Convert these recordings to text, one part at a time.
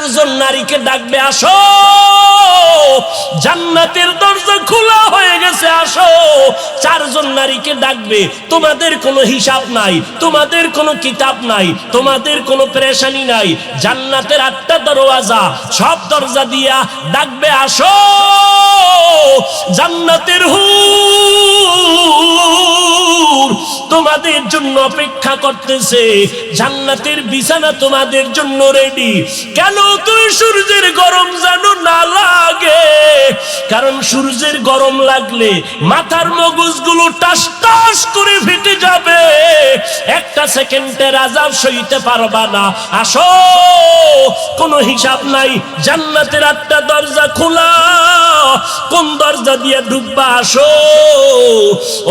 চারজন নারীকে ডাকবে, আসো জান্নাতের দরজা খোলা হয়ে গেছে, আসো। চারজন নারীকে ডাকবে, তোমাদের কোনো হিসাব নাই, তোমাদের কোনো কিতাব নাই, তোমাদের কোনো পেরেশানি নাই। জান্নাতের 8টা দরওয়াজা, সব দরজা দিয়া ডাকবে, আসো জান্নাতের হুর তোমাদের জন্য অপেক্ষা করতেছে, জান্নাতের বিছানা তোমাদের জন্য রেডি। কেন? তুই সূর্যের গরম যেন না লাগে, কারণ সূর্যের গরম লাগলে মাথার মগজগুলো টাস টাস করে ফেটে যাবে, একটা সেকেন্ডের আযাব সইতে পারবা না। আসো, কোনো হিসাব নাই, জান্নাতের 8টা দরজা খোলা, কোন দরজা দিয়ে ঢুকবা? আসো।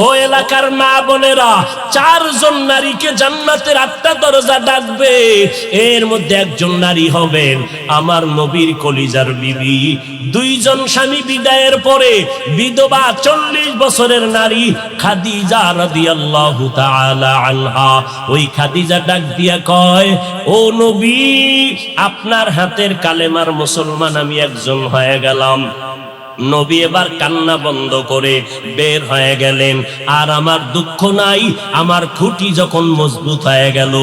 ও এলাকার মা বোনেরা, চারজন নারীকে জান্নাতের 8টা দরজা ডাকবে, এর মধ্যে একজন নারী হবেন আমার নবীর কলিজার বিবি। 2 জন স্বামী বিদায়ের পরে বিধবা 40 বছরের নারী খাদিজা রাদিয়াল্লাহু তাআলা আনহা। ওই খাদিজা ডাক দিয়া কয়, ও নবী, আপনার হাতের কালেমার মুসলমান আমি একজন হয়ে গেলাম। নবী এবার কান্না বন্ধ করে বের হয়ে গেলেন। আর আমার দুঃখ নাই, আমার খুঁটি যখন মজবুত হয়ে গেল,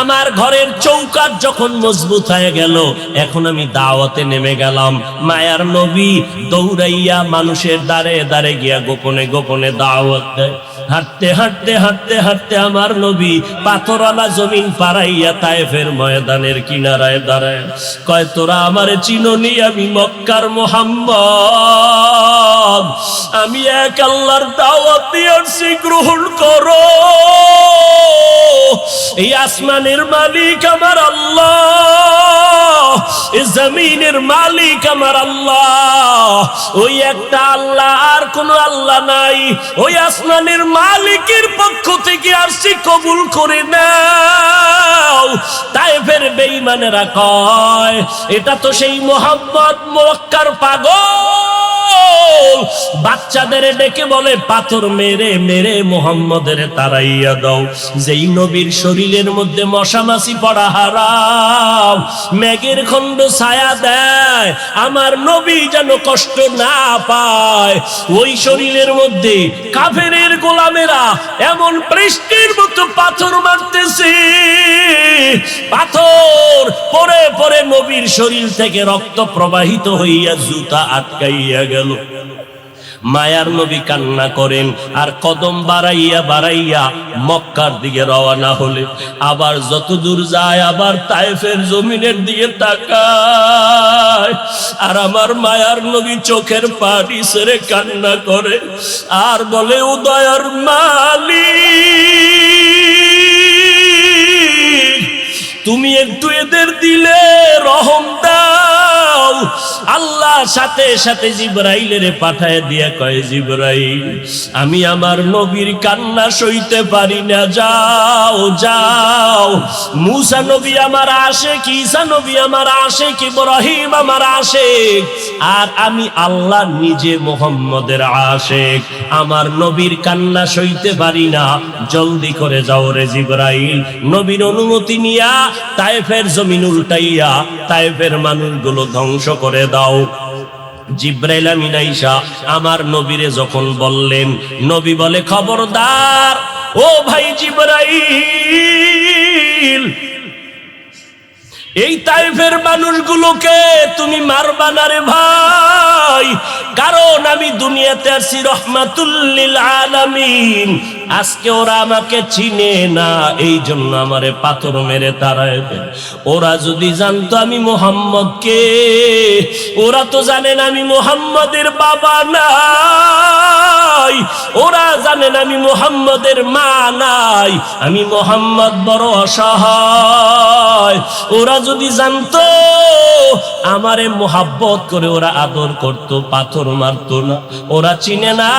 আমার ঘরের চৌকাঠ যখন মজবুত হয়ে গেল, এখন আমি দাওয়াতে নেমে গেলাম। মায়ার নবী দৌড়াইয়া মানুষের দ্বারে দ্বারে গিয়া গোপনে গোপনে দাওয়াত দেয়। হাঁটতে হাঁটতে হাঁটতে হাঁটতে আমার নবী পাথরওয়ালা জমিন পাড়াইয়া তায়েফের ময়দানের কিনারায় দাঁড়ায়। কয়, তোরা আমারে চিনোনি, আমি মক্কার মুহাম্মদ, আমি এক আল্লাহর দাওয়াত দিয়েছি, গ্রহণ করো। এই আসমানের মালিক আমার আল্লাহ, এই জমিনের মালিক আমার আল্লাহ, ওই একটা আল্লাহ, আর কোন আল্লাহ নাই। ওই আসমানের মালিকের পক্ষ থেকে আসছি, কবুল করে নাও। তায়েফের বেঈমানেরা কয়, এটা তো সেই মোহাম্মদ মক্কার পাগল। বাচ্চাদের ডেকে বলে, পাথর মেরে মেরে মোহাম্মদের তাড়াইয়া দাও। যেই নবীর শরীরের মধ্যে মশা মাছি পড়া হারাম, মেঘের খণ্ড ছায়া দেয়, আমার নবী যেন কষ্ট না পায়। ওই শরীরের মধ্যে কাফেরের গোলামেরা এমন বৃষ্টির মতো পাথর মারতেছে, পাথর পরে পরে নবীর শরীর থেকে রক্ত প্রবাহিত হইয়া জুতা আটকাইয়া গেল। মায়ার নবী কান্না করেন, আর কদম বাড়াইয়া বাড়াইয়া মক্কার দিকে রওনা হলে, আবার যত দূর যায় আবার তায়েফের জমিনের দিকে তাকায়। আর আমার মায়ার নবী চোখের পানি ছেড়ে কান্না করে আর বলে, ও দয়ার মালিক, তুমি একটু এদের দিলে রহম দাও। আল্লাহ সাথে সাথে জিবরাইলের পাঠায় দিয়া কয়, জিবরাইল, আমি আমার নবীর কান্না সইতে পারি না, যাও যাও। মুসা নবী আমার আশিক, ঈসা নবী আমার আশিক, ইব্রাহিম আমার আশিক, আর আমি আল্লাহ নিজে মুহাম্মদের আশিক। আমার নবীর কান্না সইতে পারি না, জলদি করে যাও রে জিবরাইল। নবীর অনুমতি নিয়া তায়েফের জমিন উল্টাইয়া তায়েফের মানুষগুলো ধ্বংস করে দাও। জিবরাইল আমিন আইসা আমার নবীরে যখন বললেন, নবী বলে, খবরদার ও ভাই জিবরাইল, এই তায়েফের মানুষগুলোকে তুমি মারবা না রে ভাই, কারণ আমি দুনিয়াতে আসি রহমাতুল লিল আলামিন। আজকে ওরা আমাকে চিনে না, এই জন্য আমারে পাথর মেরে তাড়ায় দেয়। ওরা যদি জানতো আমি মুহাম্মদ কে, ওরা তো জানেন আমি মুহাম্মদের বাবা নাই, ওরা জানেন আমি মুহাম্মদের মা নাই, আমি মুহাম্মদ বড় অসহায়। ওরা যদি জানতো আমারে মোহাব্বত করে ওরা আদর করত, পাথর মারতো না। ওরা চিনে না,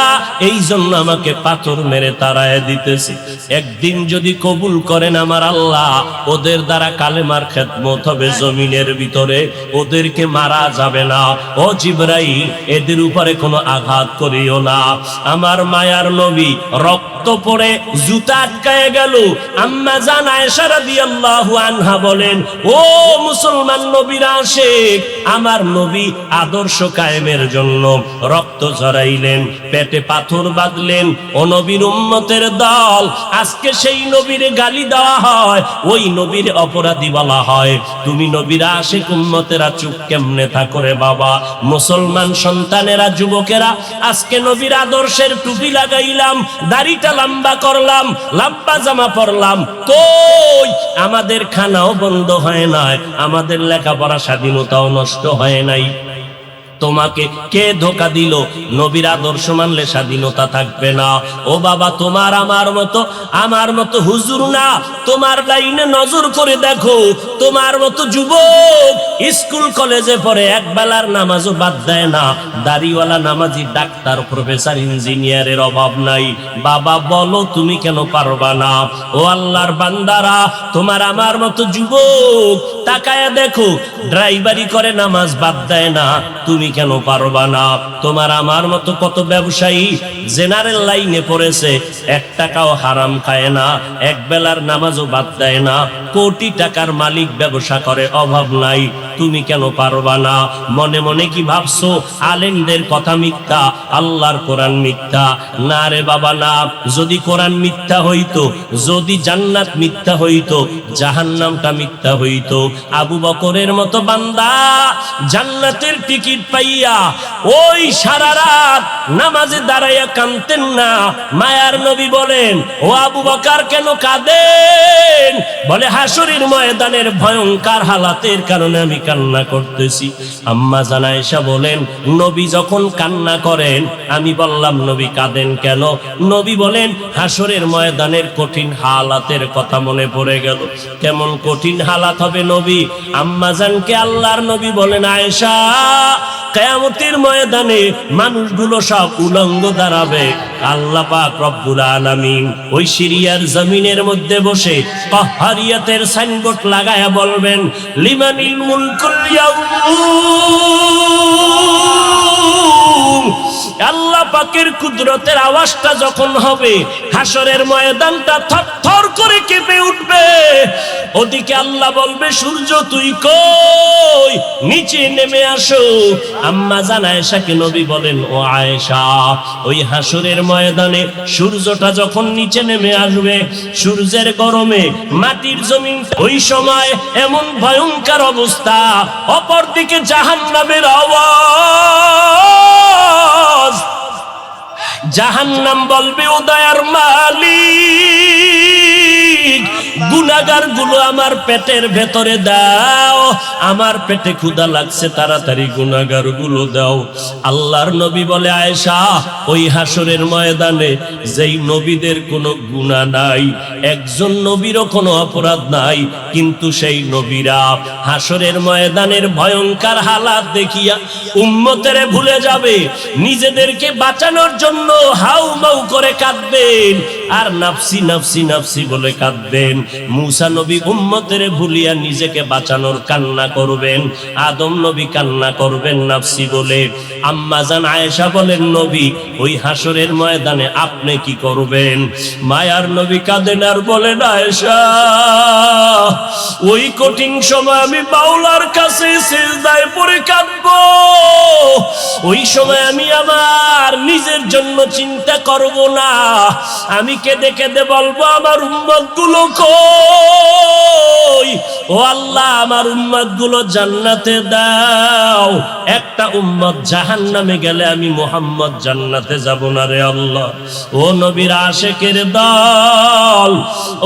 এই জন্য আমাকে পাথর মেরে তাড়ায় দিতেছে। একদিন যদি কবুল করেন আমার আল্লাহ, ওদের দ্বারা কালেমার খেদমত হবে জমিনের ভিতরে, ওদেরকে মারা যাবে না। ও জিবরাইল, এদের উপরে কোনো আঘাত করিও না। আমার মায়ার নবী রক্ত পড়ে জুতা আটকায় গেল। আম্মা জান আয়েশা রাদিয়াল্লাহু আনহা বলেন, ও মুসলমান নবীরা আশিক, আমার নবী আদর্শ কায়েমের জন্য রক্ত ঝরাইলেন, পেটে পাথর বাঁধলেন, ও নবীর উম্মতের দল। আজকে সেই নবীর গালি দেওয়া হয়, ওই নবীর অপরাধী বলা হয়। তুমি নবীর আশিক, উম্মতেরা চুপ কেমনে থাকো রে বাবা? মুসলমান সন্তানেরা, যুবকেরা, আজকে নবীর আদর্শের টুপি লাগাইলাম, দাড়িটা লম্বা করলাম, লম্বা জামা পরলাম, কই আমাদের খানাও বন্ধ হয় নাই, আমাদের লেখাপড়া স্বাধীনতাও নষ্ট হয় নাই। তোমাকে কে ধোকা দিল? নবীর আদর্শ মানলে স্বাধীনতা থাকবে না। ও বাবা, তোমার আমার মতো হুজুর না, তোমার লাইনে নজর করে দেখো, তোমার মতো যুবক স্কুল কলেজে পড়ে এক বেলার নামাজও বাদ দেয় না, দাড়িওয়ালা নামাজি ডাক্তার প্রফেসর ইঞ্জিনিয়ারের অভাব নাই। বাবা বলো, তুমি কেন পারবা না? ও আল্লাহর বান্দারা, তোমার আমার মতো যুবক তাকায়া দেখো, ড্রাইভারি করে নামাজ বাদ দেয় না, তুমি কেন পারবা না? তোমার আমার মতো কত ব্যবসায়ী জেনারেল লাইনে পড়েছে, এক টাকাও হারাম খায় না, এক বেলার নামাজও বাদ দেয় না, কোটি টাকার মালিক, ব্যবসা করে, অভাব নাই, তুমি কেন পারবা না? মনে মনে কি ভাবছো আলেমদের কথা মিথ্যা, আল্লাহর কোরআন মিথ্যা? না রে বাবা না। যদি কোরআন মিথ্যা হইতো, যদি জান্নাত মিথ্যা হইতো, জাহান্নামটা মিথ্যা হইতো। আবু বকরের মতো বান্দা জান্নাতের টিকিট পাইয়া ওই সারা রাত নামাজে দাঁড়াইয়া কাঁদতেন না। মায়ার নবী বলেন, ও আবু বকর কেন কাঁদেন? বলে, হাসরের ময়দানের ভয়ঙ্কর হালাতের কারণে আমি কান্না করতেছি। আম্মা জান আয়েশা বলেন, নবী যখন কান্না করেন, আমি বললাম, নবী কাঁদেন কেন? নবী বলেন, হাসরের ময়দানের কঠিন হালাতের কথা মনে পড়ে গেল। কেমন কঠিন হালাত হবে নবী? আম্মা জানকে আল্লাহর নবী বলেন, আয়েশা, কিয়ামতের ময়দানে মানুষগুলো সব উলঙ্গ দাঁড়াবে। আল্লাহ পাক রব্বুল আলামিন ওই সিরিয়ার জমিনের মধ্যে বসে কাহ্হারিয়াতের সাইনবোর্ড লাগায়া বলবেন, লিমানিল মুলকুল ইয়াউম। আল্লাহ পাকের কুদরতের আওয়াজটা যখন হবে, হাসরের ময়দানটা থরথর করে কেঁপে উঠবে। ওদিকে আল্লাহ বলবে, সূর্য তুই কই? নিচে নেমে আসো। আম্মা জান আয়েশাকে নবী বলেন, ও আয়েশা, ওই হাসরের ময়দানে সূর্যটা যখন নিচে নেমে আসবে, সূর্যের গরমে মাটির জমিন, ওই সময় এমন ভয়ঙ্কর অবস্থা, অপরদিকে জাহান্নামের আওয়াজ। জাহান্নাম বলবে, ও দয়ার মালিক, গুনাহগার গুলো আমার পেটের ভেতরে দাও, আমার পেটে ক্ষুধা লাগছে, তাড়াতাড়ি গুনাহগার গুলো দাও। আল্লাহর নবী বলে, আয়েশা, ওই হাসরের ময়দানে যেই নবীদের কোনো গুনাহ নাই, একজন নবীরও কোনো অপরাধ নাই, কিন্তু সেই নবীরা হাসরের ময়দানের ভয়ঙ্কর হালাত দেখিয়া উম্মতেরে ভুলে যাবে, নিজেদেরকে বাঁচানোর জন্য হাউমাউ করে কাঁদবেন, আর নাফসি নাফসি নাফসি বলে কাঁদবেন। মুসা নবী উম্মতের ভুলিয়া নিজেকে বাঁচানোর কান্না করবেন, আদম নবী কান্না করবেন নাফসি বলে। আম্মা জান আয়েশা বলেন, নবী, ওই হাসরের ময়দানে আপনি কি করবেন? মায়ার নবী কাঁদেন আর বলেন, আয়েশা, ওই কঠিন সময় আমি বাউলার কাছে সিজদায় পড়ে কাঁদবো। ওই সময় আমি আমার নিজের জন্য চিন্তা করব না, আমি কেঁদে কেঁদে বলবো, আমার উম্মত গুলো কই? ও আল্লাহ, আমার উম্মত গুলো জান্নাতে দাও। একটা উম্মত জাহান্নামে গেলে আমি মুহাম্মদ জান্নাতে যাব না রে আল্লাহ। ও নবীর আশিকের দল,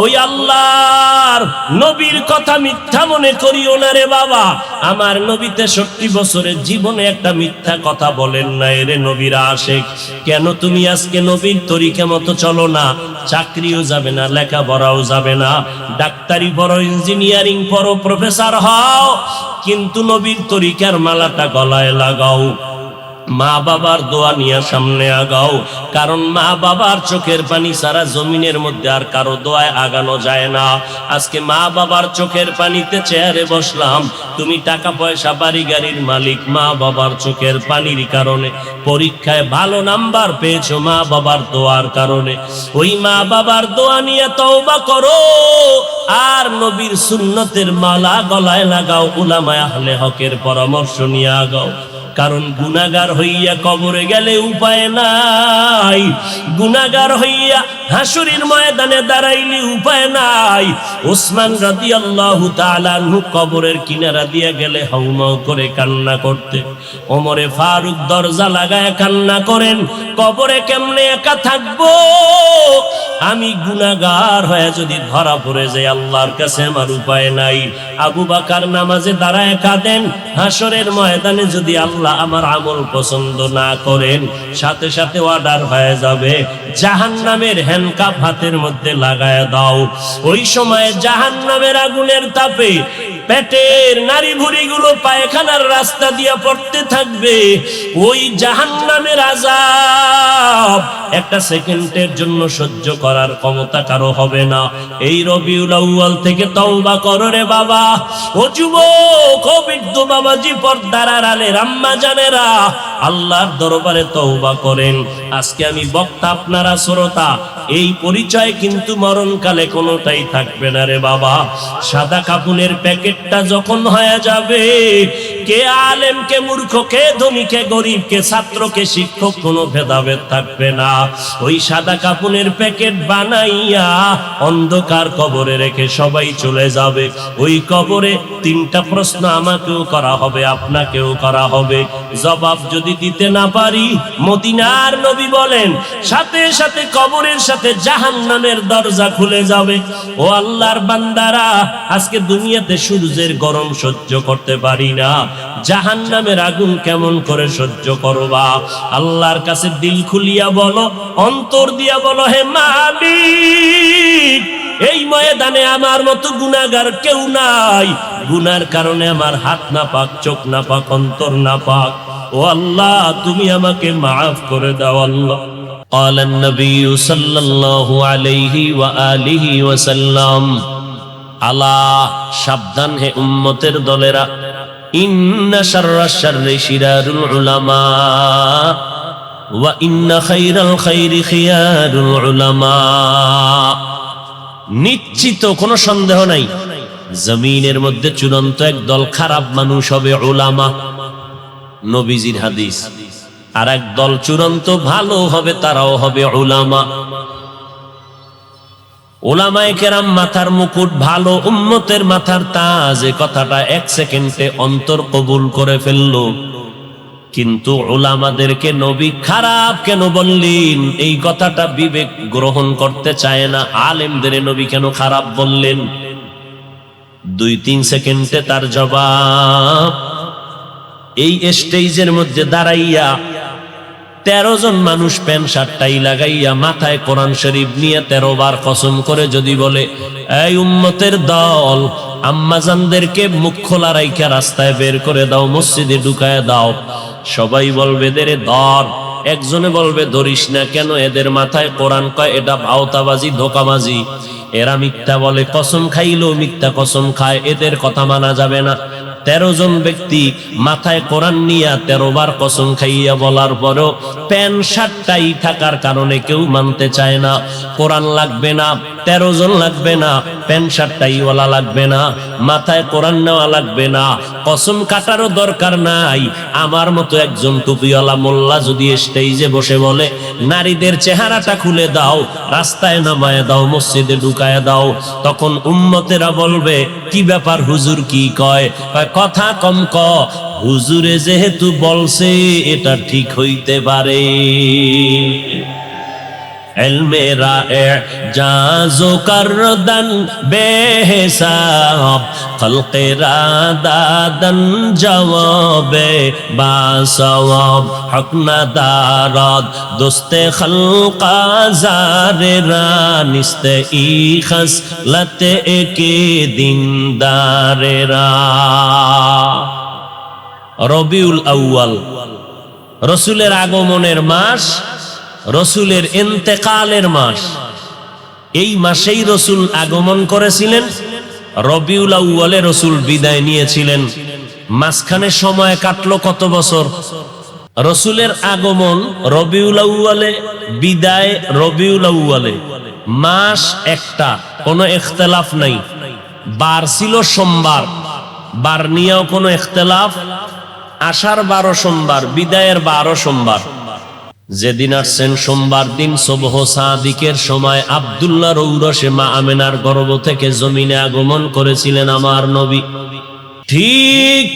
ওই আল্লাহর নবীর কথা মিথ্যা মনে করিও না রে বাবা। আমার নবী 63 বছরের জীবনে একটা মিথ্যা কথা বলেন না রে নবীর আশিক। কেন তুমি আজকে নবীর তরিকা মতো চলো না? চাকরিও যাবে না, লেখাপড়াও যাবে না, ডাক্তারি পড়ো, ইঞ্জিনিয়ারিং পড়ো, প্রফেসর হও, কিন্তু নবীর তরিকার মালাটা গলায় লাগাও। মা বাবার দোয়া নিয়ে সামনে আগাও, কারণ মা বাবার চোখের পানি সারা জমিনের মধ্যে আর কারো দোয়ায় আগানো যায় না। আজকে মা বাবার চোখের পানিতে চেয়ারে বসলাম, তুমি টাকা পয়সা বাড়ি গাড়ির মালিক, মা বাবার চোখের পানির কারণে পরীক্ষায় ভালো নাম্বার পেয়েছো মা বাবার দোয়ার কারণে। ওই মা বাবার দোয়া নিয়ে তওবা করো, আর নবীর সুন্নতের মালা গলায় লাগাও, উলামায়ে আহলে হকের পরামর্শ নিয়ে আগাও। কারণ গুনাহগার হইয়া কবরে গেলে উপায় নাই, গুনাহগার হইয়া হাসরের ময়দানে দাঁড়াইলে উপায় নাই। ওসমান রাদিয়াল্লাহু তাআলা আনহু কবরের কিনারা দিয়ে গেলে হাউমাউ করে কান্না করতে, ওমরে ফারুক দরজা লাগায় কান্না করেন, কবরে কেমনে একা থাকবো, আমি গুনাহগার হয়ে যদি ধরা পড়ে যাই আল্লাহর কাছে আমার উপায় নাই। আবু বকর নামাজে দাঁড়ায় কাঁদেন, হাসরের ময়দানে যদি আল্লাহ আমার আমল পছন্দ না করেন, সাথে সাথে অর্ডার হয়ে যাবে জাহান্নামের হ্যান্ডকাপ হাতের মধ্যে লাগায় দাও। ওই সময় জাহান্নামের আগুনের তাপে পেটের নারী ভুঁড়িগুলো পায়খানার রাস্তা দিয়ে পড়তে থাকবে। ওই জাহান্নামের আযাব একটা সেকেন্ডের জন্য সহ্য করার ক্ষমতা কারো হবে না। এই রবিউল আউয়াল থেকে তওবা করো রে বাবা। ও যুবক, ও বৃদ্ধ বাবাজি, পর্দার আড়ালের আম্মা জানেরা, আল্লাহর দরবারে তওবা করেন। আজকে আমি বক্তা, আপনারা শ্রোতা, এই পরিচয় কিন্তু মরণকালে কোনোটাই থাকবে না রে বাবা। সাদা কাপুনের প্যাকেটটা যখন হয়ে যাবে, কে আলেম, কে মূর্খ, কে ধনী, কে গরিব, কে ছাত্র, কে শিক্ষক, কোনো ভেদাভেদ থাকবে না। ওই সাদা কাপুনের প্যাকেট বানাইয়া অন্ধকার কবরে রেখে সবাই চলে যাবে। ওই কবরে তিনটা প্রশ্ন আমাকেও করা হবে, আপনাকেও করা হবে। জবাব যদি দিতে না পারি, মদিনার নবী বলেন সাথে সাথে কবরের সাথে জাহান্নামের দরজা খুলে যাবে। ও আল্লাহর বান্দারা, আজকে দুনিয়াতে সূর্যের গরম সহ্য করতে পারি না, জাহান্নামের আগুন কেমন করে সহ্য করবা? আল্লাহর কাছে দিল খুলিয়া বলো, অন্তর দিয়া বলো, হে মালিক, এই ময়দানে আমার মতো গুনাহগার কেউ নাই, গুনার কারণে আমার হাত না পাক, চোখ না পাক, অন্তর না পাক। ও আল্লাহ, তুমি আমাকে মাফ করে দাও আল্লাহ। قال النبي صلى الله عليه وآله وسلم, আলা, সাবধান হে উম্মতের দলেরা, ইন্না শাররাশ শাররি শিরারুল উলামা ওয়া ইন্না খায়রাল খায়রি খিয়ারুল উলামা। নিশ্চিত, কোনো সন্দেহ নাই, জমিনের মধ্যে চূড়ান্ত একদল খারাপ মানুষ হবে উলামা, নবীজির হাদিস। আর এক দল চূড়ান্ত ভালো হবে, তারাও হবে উলামা। উলামায়ে কেরাম মাথার মুকুট, ভালো উম্মতের মাথার তাজ, এ কথাটা এক সেকেন্ডে অন্তর কবুল করে ফেললো। কিন্তু উলামাদেরকে নবী খারাপ কেন বললেন, এই কথাটা বিবেক গ্রহণ করতে চায় না। আলেমদের নবী কেন খারাপ বললেন? 2-3 সেকেন্ডে তার জবাব। এই স্টেজের মধ্যে দাঁড়াইয়া 13 জন মানুষ প্যান্ট শার্ট টাই লাগাইয়া মাথায় কোরআন শরীফ নিয়ে 13 বার কসম করে যদি বলে, এই উম্মতের দল, আম্মাজানদেরকে মুখ খোলা রাইখা রাস্তায় বের করে দাও, মসজিদে ঢুকায় দাও, সবাই বলবে দেরে ধর। একজনে বলবে ধরিস না কেন, এদের মাথায় কোরআন কয়, এটা ভাওতাবাজি, ধোকাবাজি, এরা মিথ্যা বলে, কসম খাইলেও মিথ্যা কসম খায়, এদের কথা মানা যাবে না। 13 জন ব্যক্তি মাথায় কোরআন নিয়া 13 বার কসম খাইয়া বলার পরও প্যান্ট শার্টটাই থাকার কারণে কেউ মানতে চায় না। কোরআন লাগবে না, 13 জন লাগবে না, প্যান্ট শার্টটাই ওয়ালা লাগবে না, মাথায় কোরআন নেওয়া লাগবে না, কসম কাটারও দরকার নাই। আমার মতো একজন টুপিওয়ালা মোল্লা যদি স্টেজে বসে বলে, নারীদের চেহারাটা খুলে দাও, রাস্তায় নামায় দাও, মসজিদে ঢুকায় দাও, তখন উম্মতেরা বলবে, কি ব্যাপার হুজুর, কি কয়? কথা কম ক, হুজুরে যেহেতু বলছে এটা ঠিক হইতে পারে। ইলমে রা'জাজ করদান বেহিসাব, খলকে রাদাদান জওয়াবে বাসওয়াব, হক না দারাদ দোস্তে খলকা জারেরা, নিস্তে ই খসলতে একে দিনদারেরা। রবিউল আউয়াল রসুলের আগমনের মাস, রসুলের ইন্তেকালের মাস। এই মাসেই রসুল আগমন করেছিলেন, রবিউল আউয়ালে রসুল বিদায় নিয়েছিলেন। মাঝখানে সময় কাটলো কত বছর? রসুলের আগমন রবিউল আউয়ালে, বিদায় রবিউল আউয়ালে, মাস একটা, কোনো ইখতিলাফ নাই। বার ছিল সোমবার, বার নিয়েও কোনো ইখতিলাফ। আষাঢ় 12 সোমবার, বিদায়ের 12 সোমবার। যেদিন আসছেন সোমবার দিন সুবহ সাদিকের সময় আব্দুল্লাহর ঔরসে মা আমেনার গর্ভ থেকে জমিনে আগমন করেছিলেন আমার নবী। ঠিক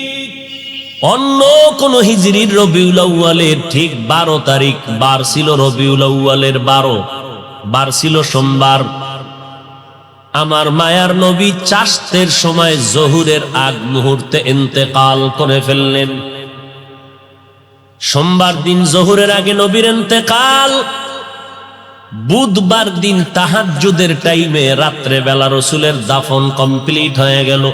অন্য কোন হিজরির রবিউল আউয়ালের ঠিক 12 তারিখ বার ছিল, রবিউল আউয়ালের 12 বার ছিল সোমবার। আমার মায়ার নবী চাষতের সময় জহুরের আগ মুহূর্তে ইন্তেকাল করে ফেললেন। সোমবার দিন জহুরের আগে নবীর ইন্তেকাল। বুধবার দিন তাহাজ্জুদের টাইমে রাত্রে বেলা রসুলের দাফন কমপ্লিট হয়ে গেল।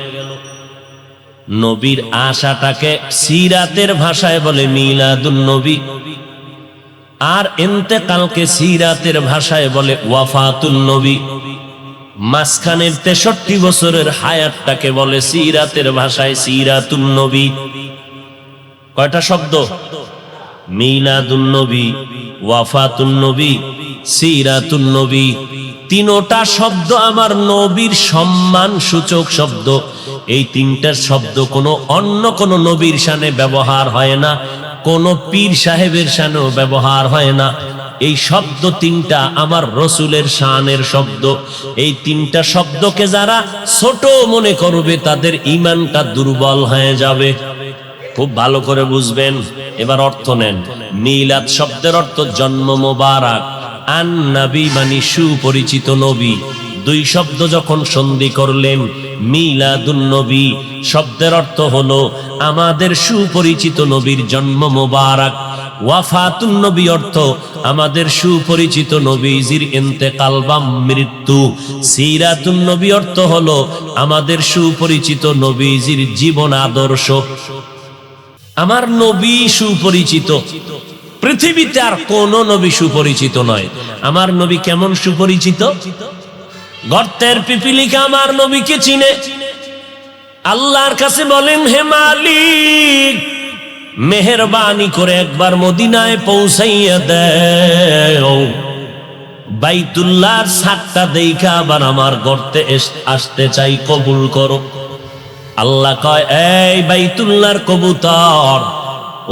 নবীর আশাটাকে সিরাতের ভাষায় বলে মিলাদুন নবী, আর ইন্তেকালকে সিরাতের ভাষায় বলে ওয়াফাতুন নবী। মাঝখানের 63 বছরের হায়াতটাকে বলে সিরাতের ভাষায় সিরাতুন নবী। কয়টা শব্দ? মিলাদুন নবী, ওয়াফাতুন নবী, সিরাতুন নবী। তিনটা শব্দ আমার নবীর সম্মান সূচক শব্দ। এই তিনটা শব্দ কোনো অন্য কোনো নবীর শানে ব্যবহার হয় না, কোন পীর সাহেবের শানেও ব্যবহার হয় না। এই শব্দ তিনটা আমার রসুলের শানের শব্দ। এই তিনটা শব্দকে যারা ছোট মনে করবে তাদের ঈমানটা দুর্বল হয়ে যাবে। খুব ভালো করে বুঝবেন। এবার অর্থ নেন। মিলাদ শব্দের অর্থ জন্ম মোবারক, আন নবী মানে সুপরিচিত নবী। দুই শব্দ যখন সন্ধি করলেন, মিলাদুন নবী শব্দের অর্থ হলো আমাদের সুপরিচিত নবীর জন্ম মোবারক। ওয়াফাতুন নবী অর্থ আমাদের সুপরিচিত নবীজির ইন্তেকাল বা মৃত্যু। সিরাতুন নবী অর্থ হলো আমাদের সুপরিচিত নবীজির জীবন আদর্শ। আমার নবী সুপরিচিত, পৃথিবীতে আর কোন নবী সুপরিচিত নয়। আমার নবী কেমন সুপরিচিত? গর্তের পিপিলিকা আমার নবীকে চিনে। আল্লাহর কাছে বলেন, হে মালিক, মেহেরবানি করে একবার মদিনায় পৌঁছাইয়া দেও। বাইতুল্লাহর ছাদটা দেখা আবার আমার গর্তে আসতে চাই, কবুল করো। আল্লাহ কয়, এই বাইতুল্লাহর কবুতর,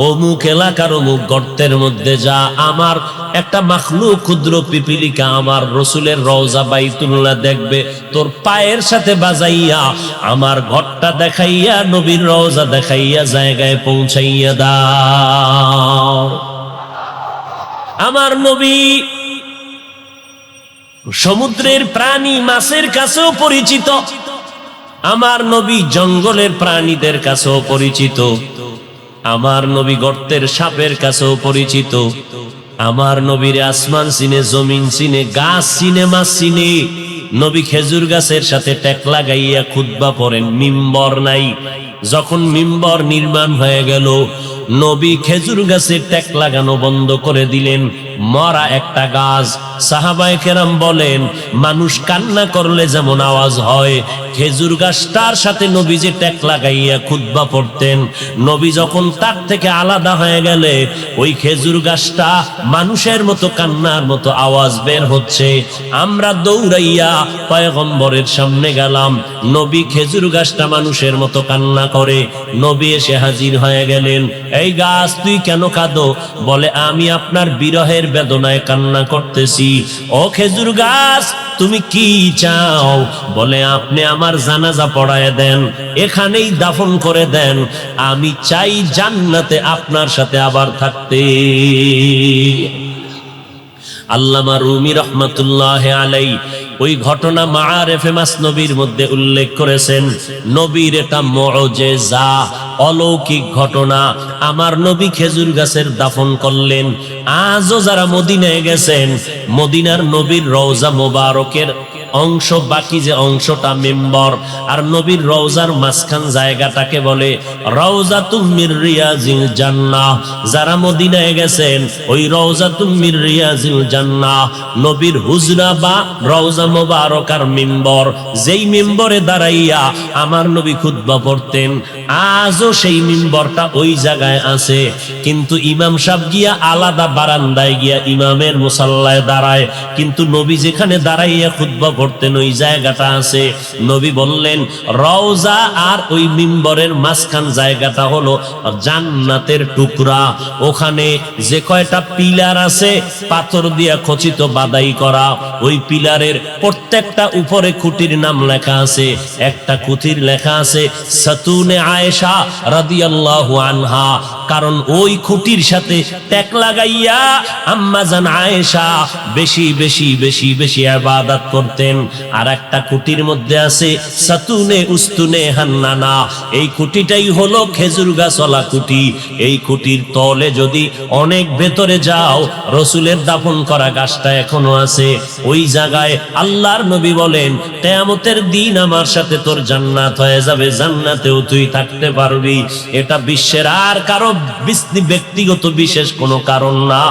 অমুক এলাকার অমুক গর্তের মধ্যে যা। আমার একটা মাখলুক ক্ষুদ্র পিপিলিকা আমার রসুলের রওজা বাইতুল্লাহ দেখবে, তোর পায়ের সাথে বাজাইয়া আমার ঘরটা দেখাইয়া নবীর রওজা দেখাইয়া জায়গায় পৌঁছাইয়া দাও। আমার নবী সমুদ্রের প্রাণী মাছের কাছেও পরিচিত। আমার নবী জঙ্গলের প্রাণীদের কাছেও পরিচিত। আমার নবী গর্তের সাপের কাছেও পরিচিত। আমার নবীর আসমান চিনে, জমিন চিনে, গাছ চিনে, মাছ চিনে। নবী খেজুর গাছের সাথে টেক লাগাইয়া খুতবা পড়েন, মিম্বর নাই। যখন মিম্বর নির্মাণ হয়ে গেল, নবী খেজুর গাছে টেক লাগানো বন্ধ করে দিলেন। মরা একটা গাছ। সাহাবায়ে কেরাম বলেন, মানুষ কান্না করলে যেমন আওয়াজ হয়, খেজুর গাছটার সাথে নবী যে টেক লাগাইয়া খুতবা পড়তেন, নবী যখন তার থেকে আলাদা হয়ে গেলে ওই খেজুর গাছটা মানুষের মতো কান্নার মতো আওয়াজ বের হচ্ছে। আমরা দৌড়াইয়া পয়গম্বরের সামনে গেলাম। নবী খেজুর গাছটা মানুষের মতো কান্না করে। নবী এসে হাজির হয়ে গেলেন। এই গাছ, তুই কেন কাঁদো? বলে, আমি আপনার বিরহের বেদনায় কান্না করতেছি। ও খেজুর গাছ, তুমি কি চাও? বলে, আপনি আমার জানাজা পড়ায় দেন, এখানেই দাফন করে দেন। আমি চাই জান্নাতে আপনার সাথে আবার থাকতে। আল্লামা রুমি রহমাতুল্লাহ আলাইহি ওই ঘটনা মাআরিফে মাসনবীর মধ্যে উল্লেখ করেছেন। নবীর এটা মুআজিজা, অলৌকিক ঘটনা। আমার নবী খেজুর গাছের দাফন করলেন। আজও যারা মদিনায় গেছেন, মদিনার নবীর রওজা মোবারকের অংশ, বাকি যে অংশটা মিম্বর। আর নবীর রওজার মাঝখান জায়গাটাকে বলে রওজাতুম মির রিয়াজিল জান্নাহ। যারা মদিনায় গেছেন ওই রওজাতুম মির রিয়াজিল জান্নাহ নবীর হুজরা বা রওজা মোবারকার মিম্বর, যেই মিম্বরে দাঁড়াইয়া আমার নবী খুতবা পড়তেন। আজও সেই মিম্বরটা ওই জায়গায় আছে, কিন্তু ইমাম সাহেব গিয়া আলাদা বারান্দায় গিয়া ইমামের মুসাল্লায় দাঁড়ায়, কিন্তু নবী যেখানে দাঁড়াইয়া খুতবা পড়তেন ওই জায়গাটা আছে। নবী বললেন রওজা আর ওই মিম্বরের মাঝখান জায়গাটা হলো জান্নাতের টুকরা। ওখানে যে কয়টা পিলার আছে পাথর দিয়া খচিত বাদাই করা, ওই পিলারের প্রত্যেকটা উপরে খুঁটির নাম লেখা আছে। একটা খুঁটির লেখা আছে সাতুনে আয়েশা রাদিয়াল্লাহু আনহা, কারণ ওই খুঁটির সাথে ট্যাক লাগাইয়া আম্মা জান আয়েশা বেশি বেশি বেশি বেশি ইবাদত করতেন। আর একটা খুঁটির মধ্যে আছে সাতুনে উস্তুনে হান্নানা, এই খুঁটিটাই হলো খেজুর গাছওয়ালা খুঁটি। এই খুঁটির তলে যদি অনেক ভেতরে যাও, রসুলের দাফন করা গাছটা এখনো আছে ওই জায়গায়। আল্লাহর নবী বলেন কিয়ামতের দিন আমার সাথে তোর জান্নাত হয়ে যাবে, জান্নাতেও তুই থাকতে পারবি। এটা বিশ্বের আর কারো ব্যক্তিগত বিশেষ কোনো কারণ না,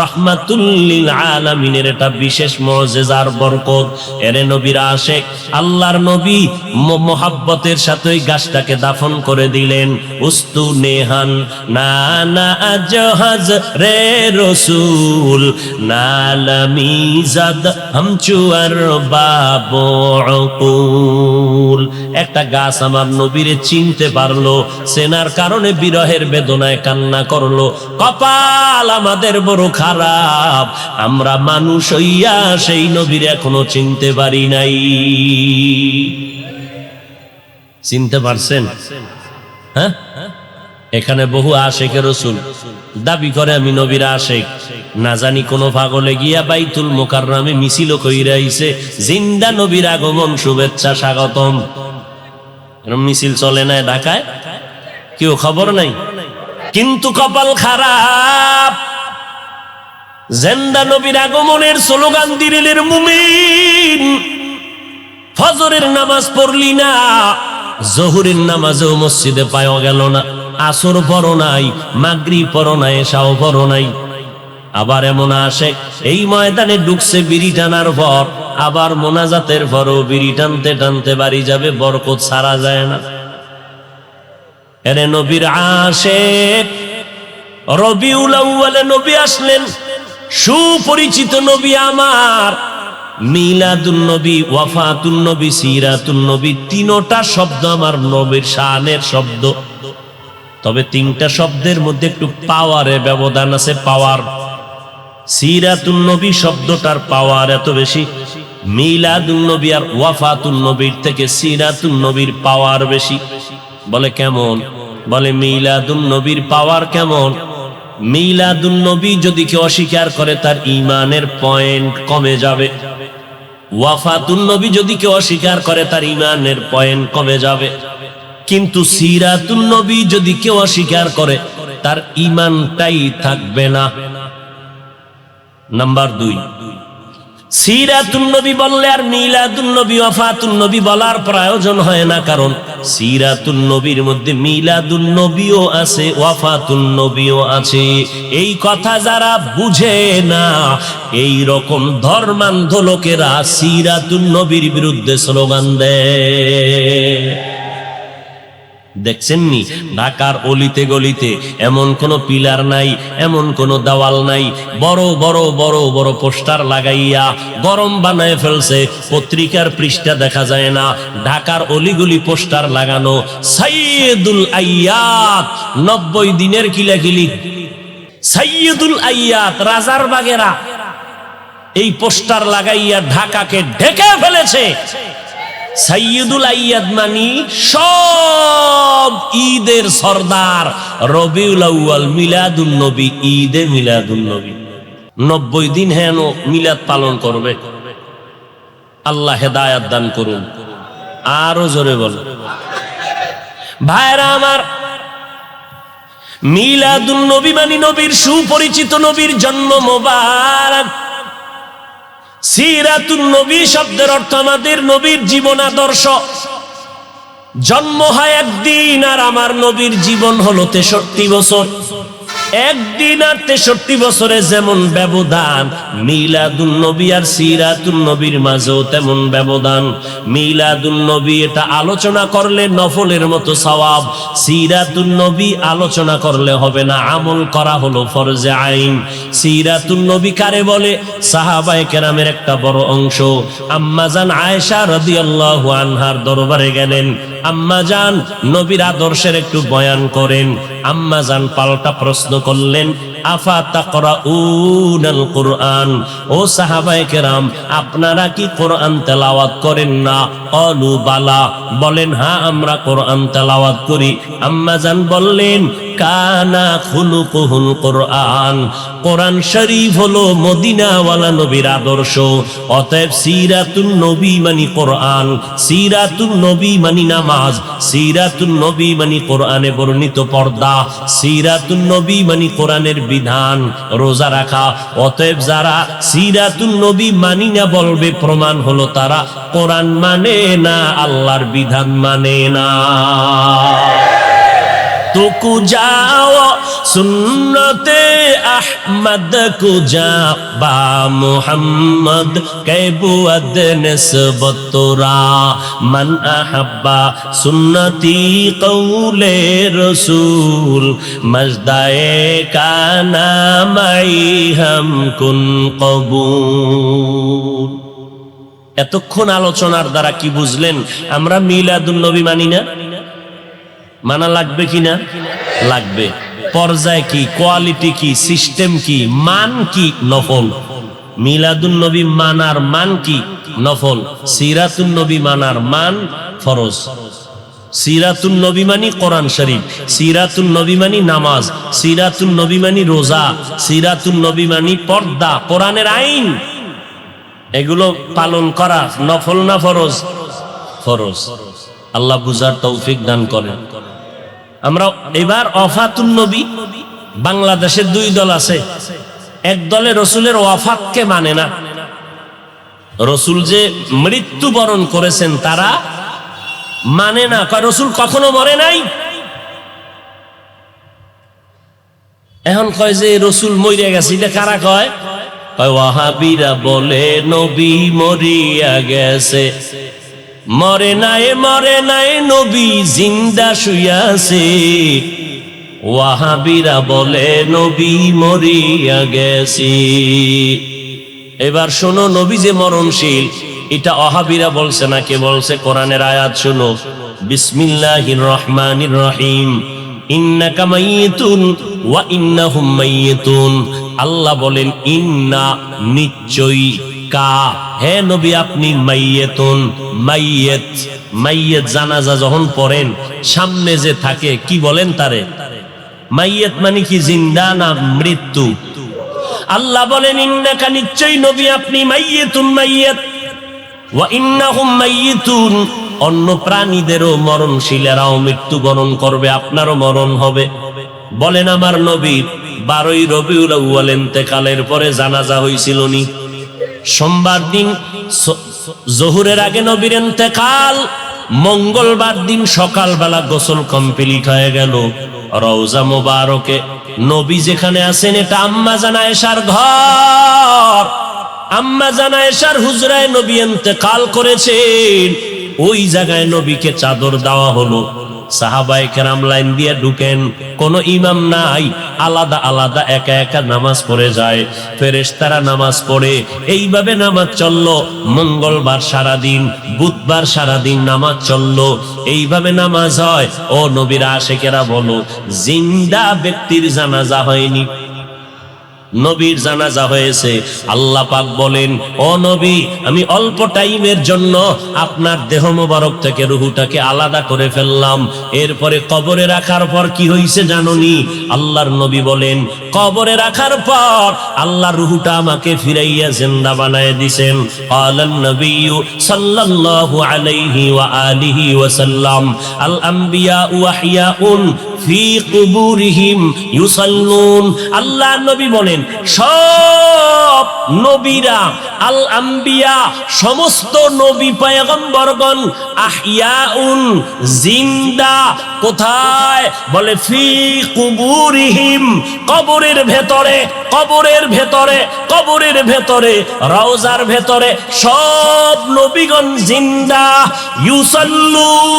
রাহমাতুল লিল আলামিনের এটা বিশেষ মুজিজার বরকত। এরে নবীর আশিক আল্লাহর নবী মোহাব্বতের সাথে ওই গাছটাকে দাফন করে দিলেন। উস্তু নেহান না না জাহাজ রে রসুল নালামিজাদ হামচুয়ার বাবুল। একটা গাছ আমার নবীরে চিনতে পারলো, চেনার কারণে বিরহের বেদনায় কান্না করলো। কপাল আমাদের বড় খারাপ, আমরা মানুষ হইয়া সেই নবীর এখনো চিনতে পারি নাই। চিনতে পারছেন? হ্যাঁ, এখানে বহু আশেকের রসুল দাবি করে আমি নবীর আশেক। না জানি কোন পাগলে গিয়া বাইতুল মুকাররমে মিছিল কইরা আইছে জিন্দা নবীর আগমন শুভেচ্ছা স্বাগতম। এরকম মিছিল চলে না ঢাকায়, কেউ খবর নাই। কিন্তু কপাল খারাপ, জিন্দা নবীর আগমনের স্লোগান দিলের মুমিন ফজরের নামাজ পড়লি না, জোহরের নামাজও মসজিদে পাওয়া গেল না, আসর পড়ো নাই, মাগরিব পড়ো নাই, এশাও পড়ো নাই। আবার এমন আসে এই ময়দানে ঢুকছে বিড়ি টানার পর, আবার মোনাজাতের পরও বিড়ি টানতে টানতে বাড়ি যাবে, বরকত ছাড়া যায় না। এরে নবীর আশিক রবিউল আউয়ালে নবী আসলেন, সুপরিচিত নবী আমার। মিলাদুন নবী, ওয়াফাতুন নবী, সিরাতুন নবী, তিনটা শব্দ আমার নবীর শানের শব্দ। তবে তিনটা শব্দের মধ্যে একটু পাওয়ারের ব্যবধান আছে, পাওয়ার। সিরাতুন নবী শব্দটার পাওয়ার এত বেশি, মিলাদুন নবী আর ওয়াফাতুন নবীর থেকে সিরাতুন নবীর পাওয়ার বেশি। বলে কেমন? বলে মিলাদুন নবীর পাওয়ার কেমন? মিলাদুন নবী যদি কেউ অস্বীকার করে তার ঈমানের পয়েন্ট কমে যাবে। ওয়াফাতুন নবী যদি কেউ অস্বীকার করে তার ঈমানের পয়েন্ট কমে যাবে। কিন্তু সিরাতুন নবী যদি কেউ অস্বীকার করে তার ঈমানটাই থাকবে না। নাম্বার 2, সিরাতুন নবী বললে আর মিলাদুন নবী ওয়াফাতুন নবী বলার প্রয়োজন হয় না, কারণ সিরাতুন নবীর মধ্যে মিলাদুন নবীও আছে, ওয়াফাতুন নবীও আছে। এই কথা যারা বুঝে না, এই রকম ধর্মান্ধ লোকেরা সিরাতুন নবীর বিরুদ্ধে স্লোগান দেয়। দেখছেননি ঢাকার অলিতে গলিতে এমন কোন পিলার নাই, এমন কোন দেওয়াল নাই, বড় বড় বড় বড় পোস্টার লাগাইয়া গরম বানায় ফেলছে, পত্রিকার পৃষ্ঠা দেখা যায় না। ঢাকার অলিগলি পোস্টার লাগানো, সাইয়্যিদুল আইয়াত 90 দিনের কিলাকিলি, সাইয়্যিদুল আইয়াত রাজার বাগেরা এই পোস্টার লাগাইয়া ঢাকাকে ঢেকে ফেলেছে। সাইয়্যিদুল আইয়াদ মানি সব ঈদের সরদার, রবিউল আউয়াল মিলাদুন নবী, ঈদে মিলাদুন নবী 90 দিন হেন মিলাদ পালন করবে। আল্লাহ হেদায়াত দান করুন। আরো জোরে বল ভাইরা আমার, মিলাদুন নবী মানি নবীর সুপরিচিত নবীর জন্ম মোবারক। সিরাতুন নবী শব্দের অর্থ আমাদের নবীর জীবন আদর্শ। জন্ম হয় একদিন, আর আমার নবীর জীবন হলো 63 বছর। একদিন আর 63 বছরে যেমন ব্যবধান, মিলাদুন নবী আর সিরাতুন নবীর মাঝেও তেমন ব্যবধান। মিলাদুন নবী এটা আলোচনা করলে নফলের মতো সওয়াব, সিরাতুন নবী আলোচনা করলে হবে না, আমল করা হলো ফরজে আইন। সিরাতুন নবী কারে বলে? সাহাবায়ে কেরামের একটা বড় অংশ আম্মাজান আয়েশা রাদিয়াল্লাহু আনহার দরবারে গেলেন, আম্মাজান নবীর আদর্শের একটু বয়ান করেন। আম্মাজান পাল্টা প্রশ্ন করলেন, আফা তাকরাউনাল কুরআন, ও সাহাবায়ে কেরাম আপনারা কি কোরআন তেলাওয়াত করেন না? ক্বালু বালা, বলেন হ্যাঁ আমরা কোরআন তেলাওয়াত করি। আম্মাজান বললেন, কানা খুলুকুহুল কোরআন, কোরআন শরীফ হলো মদিনাওয়ালা নবীর আদর্শ। অতএব সিরাতুন নবী মানে কোরআন, সিরাতুন নবী মানে নামাজ, সিরাতুন নবী মানে কোরআনে বর্ণিত পর্দা, সিরাতুন নবী মানে কোরআনের বিধান, রোজা রাখা। অতএব যারা সিরাতুন নবী মানি না বলবে, প্রমাণ হলো তারা কোরআন মানে না, আল্লাহর বিধান মানে না। তো কুজাও সুন্নতে আহমদ কুজা বা মুহাম্মদ কেবুয়াদ নিসবতরা মান আহাব্বা সুন্নতি কৌলে রসুল মজদায়ে কানা মাই হাম কুন কবুল। এতক্ষণ আলোচনার দ্বারা কি বুঝলেন? আমরা মিলাদুন নবী মানি না, মানা লাগবে কিনা? লাগবে। পর্যায় কি, কোয়ালিটি কি, সিস্টেম কি, মান কি? নফল। মিলাদুন নবী মানার মান কি? নফল। সিরাতুন নবী মানার মান ফরজ। সিরাতুন নবী মানি কোরআন শরীফ, সিরাতুন নবী মানি নামাজ, সিরাতুন নবী মানি রোজা, সিরাতুন নবী মানি পর্দা, কোরআনের আইন। এগুলো পালন করা নফল না ফরজ? ফরজ। আল্লাহ বুঝার তৌফিক দান করেন। আমরা এবার ওয়াফাতুন নবী, বাংলাদেশের দুই দল আছে। এক দলে রসুলের ওয়াফাতকে মানে না, রসুল যে মৃত্যুবরণ করেছেন তারা মানে না, কয় রসুল কখনো মরে নাই। এখন কয় যে রসুল মরিয়া গেছে, এটা কারা কয়? ওয়াহাবিরা বলে নবী মরিয়া গেছে। মরে নাই নবী জিন্দা শুইয়াছে। ওয়াহাবিরা বলে নবী মরিয়া গেছে। এবার শোনো, নবী যে মরণশীল এটা ওয়াহাবিরা বলছে না, কে বলছে? কোরআনের আয়াত শোনো, বিসমিল্লাহির রহমানির রহিম, ইন্নাকা মাইয়িতুন ওয়া ইন্নাহুম মাইয়িতুন। আল্লাহ বলেন ইন্না, নিশ্চয়ই, কা, হে নবী আপনি মাইয়িতুন, মাইয়িত। মাইয়িত জানাজা যখন পড়েন সামনে যে থাকে কি বলেন তারে? মাইয়িত মানে কি, জিন্দা না মৃত্যু? আল্লাহ বলেন ইন্নাকা, নিশ্চয়ই নবী আপনি, মাইয়িতুন, মাইয়িত, ওয়া ইন্নাহুম মাইয়িতুন, অন্য প্রাণীদেরও মরণশীলেরাও মৃত্যুবরণ করবে, আপনারও মরণ হবে। বলেন আমার নবীর 12ই রবিউল আউয়াল ইন্তেকালের পরে জানাজা হয়েছিল নি? সোমবার দিন জোহরের আগে নবীর ইন্তেকাল, মঙ্গলবার দিন সকালবেলা গোসল কমপ্লিট হয়ে গেল। রওজা মোবারকে নবী যেখানে আছেন এটা আম্মাজান আয়েশার ঘর। আম্মাজান আয়েশার হুজরায় নবী ইন্তেকাল করেছেন। ওই জায়গায় নবীকে চাদর দেওয়া হলো। সাহাবায়ে কেরাম লাইন দিয়ে ঢুকেন, কোনো ইমাম নাই, আলাদা আলাদা একা একা নামাজ পড়ে যায়। ফেরেশতারা নামাজ পড়ে, এইভাবে নামাজ চললো। মঙ্গলবার সারাদিন, বুধবার সারাদিন নামাজ চললো। এইভাবে নামাজ হয়। ও নবীর আশিকেরা বলো, জিন্দা ব্যক্তির জানাজা হয়নি, নবীর জানাজা হয়েছে। আল্লাহ পাক বলেন, ও নবী আমি অল্প টাইমের জন্য আপনার দেহ মোবারক থেকে রূহটাকে আলাদা করে ফেললাম। এরপরে কবরে রাখার পর কি হয়েছে জানোনি? আল্লাহর নবী বলেন, কবরে রাখার পর আল্লাহ রূহটা আমাকে ফিরাইয়া জিন্দা বানায় দিবেন। ক্বালান নবিয়্যু সাল্লাল্লাহু আলাইহি ওয়া আলিহি ওয়াসাল্লাম আল আম্বিয়া ওয়াহিয়াউন ফি কুবুরিহিম ইউসাল্লুন। আল্লাহ নবী বলেন সব নবীরা আল আম্বিয়া সমস্ত নবী পয়গম্বরগণ আহইয়াউন জিন্দা কোথায় বলে ফি কুবুরিহিম কবরের ভেতরে, কবরের ভেতরে, কবরের ভেতরে, রওজার ভেতরে সব নবীগণ জিন্দা। ইউসাল্লুন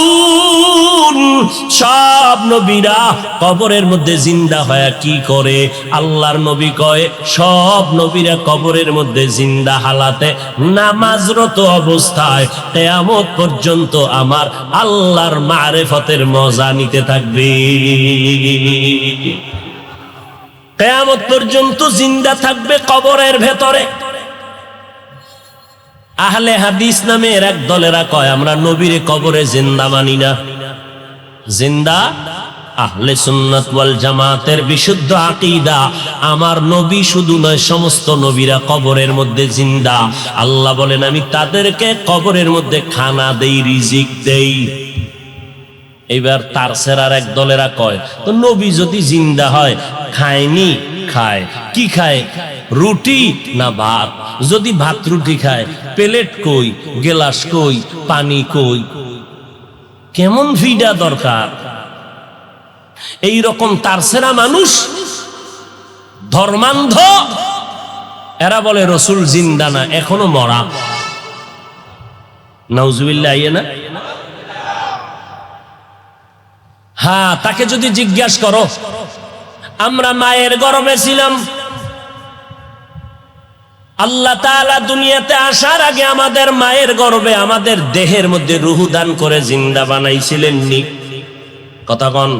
সব নবীরা কবরের মধ্যে জিন্দা হয়ে কি করে? আল্লাহর নবী কয় সব নবীরা কবরের মধ্যে জিন্দা হালাতে নামাজরত অবস্থায় কিয়ামত পর্যন্ত আমার আল্লাহর মারিফতের মজা নিতে থাকবে। কিয়ামত পর্যন্ত জিন্দা থাকবে কবরের ভেতরে। আহলে হাদিস নামের এক দলেরা কয় আমরা নবীরে কবরে জিন্দা মানি না। জিন্দা আহলে সুন্নাত ওয়াল জামাতের বিশুদ্ধ আকীদা, আমার নবী শুধু নয় সমস্ত নবীরা কবরের মধ্যে জিন্দা। আল্লাহ বলেন আমি তাদেরকে কবরের মধ্যে খানা দেই, রিজিক দেই। এবার তার সেরার এক দলেরা কয় তো নবী যদি জিন্দা হয় খায়নি? খায়। কি খায়? রুটি না ভাত? যদি ভাত রুটি খায় প্লেট কই, গেলাস কই, পানি কই? কেমন ফিডা দরকার? এই রকম তারসেরা মানুষ ধর্মান্ধ, এরা বলে রসুল জিন্দা না, এখনো মরা। নাউজুবিল্লাহ আইয়ে না? হ্যাঁ, তাকে যদি জিজ্ঞাসা করো আমরা মায়ের গর্ভে ছিলাম, আল্লাহ তাআলা দুনিয়াতে আসার আগে আমাদের মায়ের গর্ভে আমাদের দেহের মধ্যে রূহ দান করে জিন্দা বানাইছিলেন নি? কথা কন।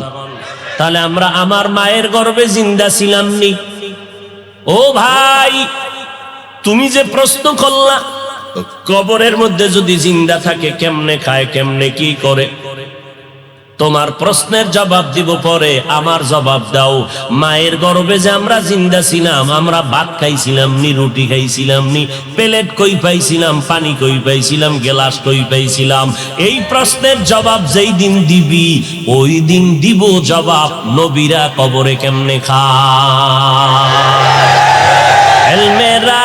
তাহলে আমরা আমার মায়ের গর্ভে জিন্দা ছিলাম নি? ও ভাই, তুমি যে প্রশ্ন করলা কবরের মধ্যে যদি জিন্দা থাকে কেমনে খায়, কেমনে কি করে, তোমার প্রশ্নের জবাব দিব পরে। আমার জবাব দাও, মায়ের গর্ভে যে আমরা জিন্দা ছিলাম, আমরা ভাত খাইছিলাম নি, রুটি খাইছিলাম নি, প্লেট কই পাইছিলাম, পানি কই পাইছিলাম, গেলাস কই পাইছিলাম? এই প্রশ্নের জবাব যেই দিন দিবি ওই দিন দিব জবাব নবীরা কবরে কেমনে খায়। এলমেরা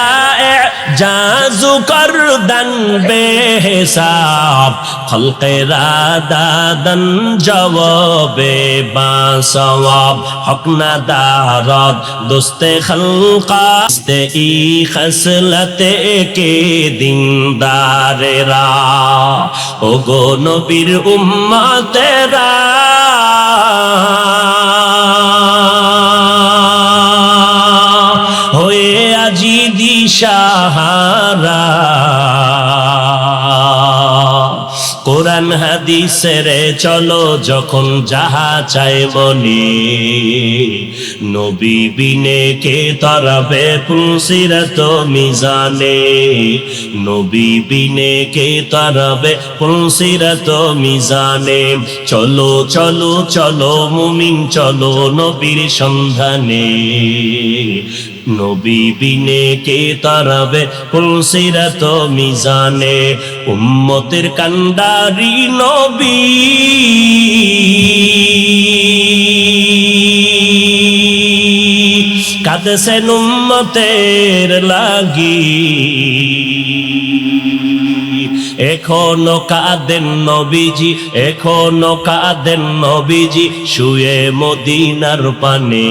জাজু করদন বেহিসাব খলকেরা দাদন জবাবে বাসওয়াব হক না দারদ দোস্তে খলকাস্তে ই খসলতে কে দিনদারেরা। ও গো নবীর উম্মতেরা, হয়ে আজি দিশাহারা, কোরআন হাদিসের চলো যখন যাহা চাই মনে, নবী বিনে কে তরাবে পুলসিরাত মিজানে, নবী বিনে কে তরাবে পুলসিরাত মিজানে। চলো চলো চলো মুমিন চলো নবীর সন্ধানে, নবী বিনে কে তারাবে পুলসিরাত মিজানে। উম্মতের কান্ডারি নবী, কাঁদছেন উম্মতের লাগি, এখনো কাঁদেন নবীজি, এখনো কাঁদেন নবীজি শুয়ে মদিনার পানে,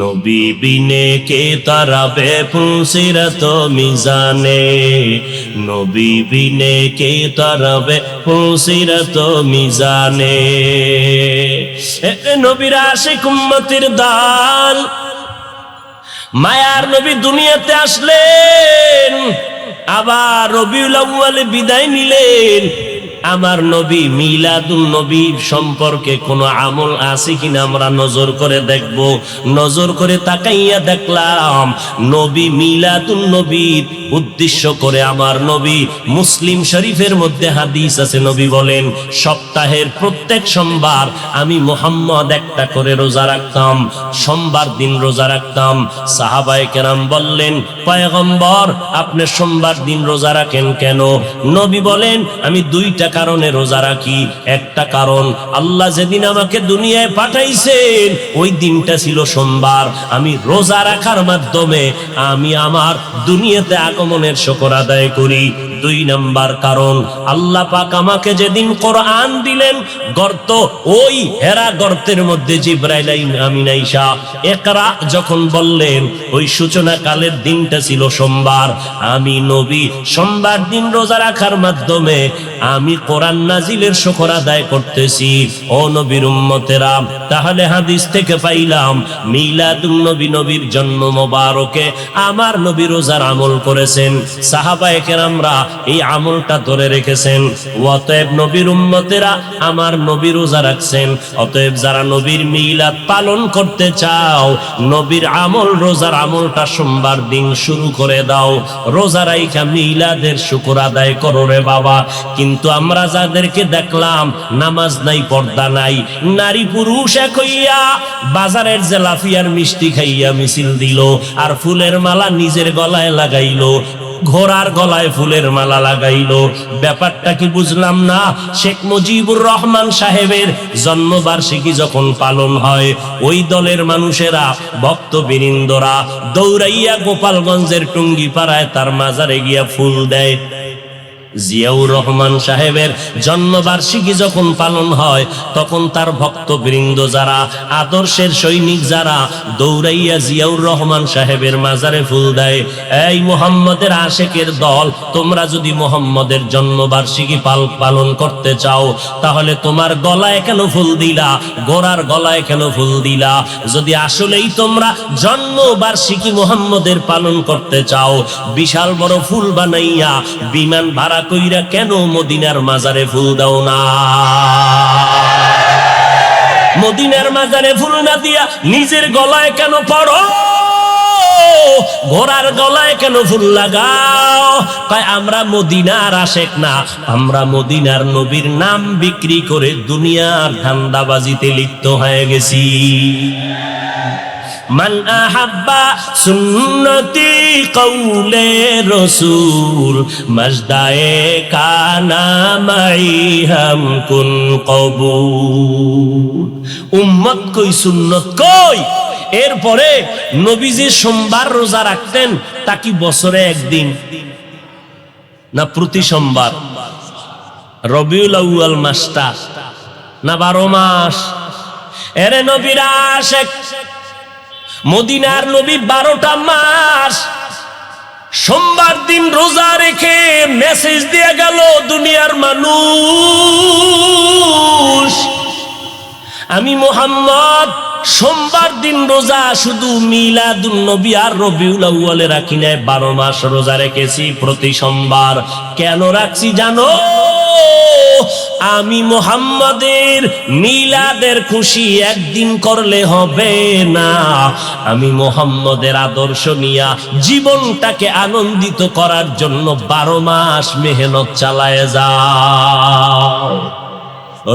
নবী বিনে কে তারাবে পুলসিরাত মিজানে, নবী বিনে কে তারাবে পুলসিরাত মিজানে। নবীর আশিক উম্মতের দান, মায়ার নবী দুনিয়াতে আসলেন, আবার রবিউল আউয়ালে বিদায় নিলেন। আমার নবী মিলাদুন নবী সম্পর্কে কোনো আমল আছে কিনা আমরা নজর করে দেখব। নজর করে তাকাইয়া দেখলাম নবী মিলাদুন নবীর উদ্দেশ্য করে আমার নবী, মুসলিম শরীফের মধ্যে হাদিস আছে, নবী বলেন সপ্তাহের প্রত্যেক সোমবার আমি মুহাম্মদ একটা করে রোজা রাখতাম, সোমবার দিন রোজা রাখতাম। সাহাবায়ে কেরাম বললেন, পয়গম্বর আপনি সোমবার দিন রোজা রাখেন কেন? নবী বলেন, আমি দুইটা কারণে রোজা রাখি। একটা কারণ, আল্লাহ যেদিন আমাকে দুনিয়ায় পাঠাইছেন ওই দিনটা ছিল সোমবার, আমি রোজা রাখার মাধ্যমে আমি আমার দুনিয়াতে আগমনের শুকর আদায় করি। দুই নাম্বার কারণ, আল্লাহ পাক আমাকে যেদিন কোরআন দিলেন, গর্ত ওই হেরা গর্তের মধ্যে জিবরাইল আমিন আইসা ইকরা যখন বললেন, ওই সূচনা কালের দিনটা ছিল সোমবার। আমি নবী সোমবার দিন রোজা রাখার মাধ্যমে আমি কোরআন নাজিলের শুকর আদায় করতেছি। ও নবীর উম্মতেরা, তাহলে হাদিস থেকে পাইলাম মিলাদুন নবী, নবীর জন্ম মোবারকে আমার নবী রোজার আমল করেছেন। সাহাবায়ে কেরামরা এই আমলটা ধরে রেখেছেন। অতএব নবীর উম্মতেরা আমার নবী রোজা রাখছেন। অতএব যারা নবীর মিলাদ পালন করতে চাও, নবীর আমল রোজার আমলটা সোমবার দিন শুরু করে দাও। রোজা রাইখা মিলাদের শুকর আদায় করো রে বাবা। কিন্তু আমরা যাদেরকে দেখলাম নামাজ নাই, পর্দা নাই, নারী পুরুষ এক হইয়া বাজারের জেলাফিয়ার মিষ্টি খাইয়া মিছিল দিল, আর ফুলের মালা নিজের গলায় লাগাইলো, ঘোড়ার গলায় ফুলের মালা লাগাইলো। ব্যাপারটা কি বুঝলাম না। শেখ মুজিবুর রহমান সাহেবের জন্মবার্ষিকী যখন পালন হয়, ওই দলের মানুষেরা, ভক্তবৃন্দরা দৌড়াইয়া গোপালগঞ্জের টুঙ্গিপাড়ায় তার মাজারে গিয়া ফুল দেয়। জিয়াউর রহমান সাহেবের জন্মবার্ষিকী যখন পালন হয়, তখন তার ভক্তবৃন্দ যারা, আদর্শের সৈনিক যারা, দৌড়াইয়া জিয়াউর রহমান সাহেবের মাজারে ফুল দেয়। এই মুহাম্মদের আশেকের দল, তোমরা যদি মুহাম্মদের জন্মবার্ষিকী পালন করতে চাও, তাহলে তোমার গলায় কেন ফুল দিলা? গোরার গলায় কেন ফুল দিলা? যদি আসলেই তোমরা জন্মবার্ষিকী মুহাম্মদের পালন করতে চাও, বিশাল বড় ফুল বানাইয়া বিমান ভাড়া কইরা কেন মদিনার মাজারে ফুল দাও না? মদিনার মাজারে ফুল না দিয়া নিজের গলায় কেন পড়ো? ঘোড়ার গলায় কেন ফুল লাগাও? কয় আমরা মদিনার আশেক না, আমরা মদিনার নবীর নাম বিক্রি করে দুনিয়ার ধান্দাবাজিতে লিপ্ত হয়ে গেছি। মান আহাব্বা সুন্নতি কওলে রসুল মজদায়ে কানা মাই হাম কুন কবুল। উম্মত কই, সুন্নত কই? এরপরে নবীজি সোমবার রোজা রাখতেন, তা কি বছরে একদিন না প্রতি সোমবার? রবিউল আউয়াল মাসটা না 12 মাস? এরে নবীর আশেক, মদিনার নবী 12টা মাস সোমবার দিন রোজা রেখে মেসেজ দিয়ে গেল দুনিয়ার মানুষ, আমি মুহাম্মদ সোমবার দিন রোজা শুধু মিলাদুন নবী আর রবিউল আউয়ালে রাখি নাই, 12 মাস রোজা রেখেছি প্রতি সোমবার। কেন রাখছি জানো? আমি মুহাম্মাদের মিলাদের খুশি একদিন করলে হবে না, আমি মুহাম্মাদের আদর্শ নিয়া জীবনটাকে আনন্দিত করার জন্য 12 মাস মেহনত চালায় যাও।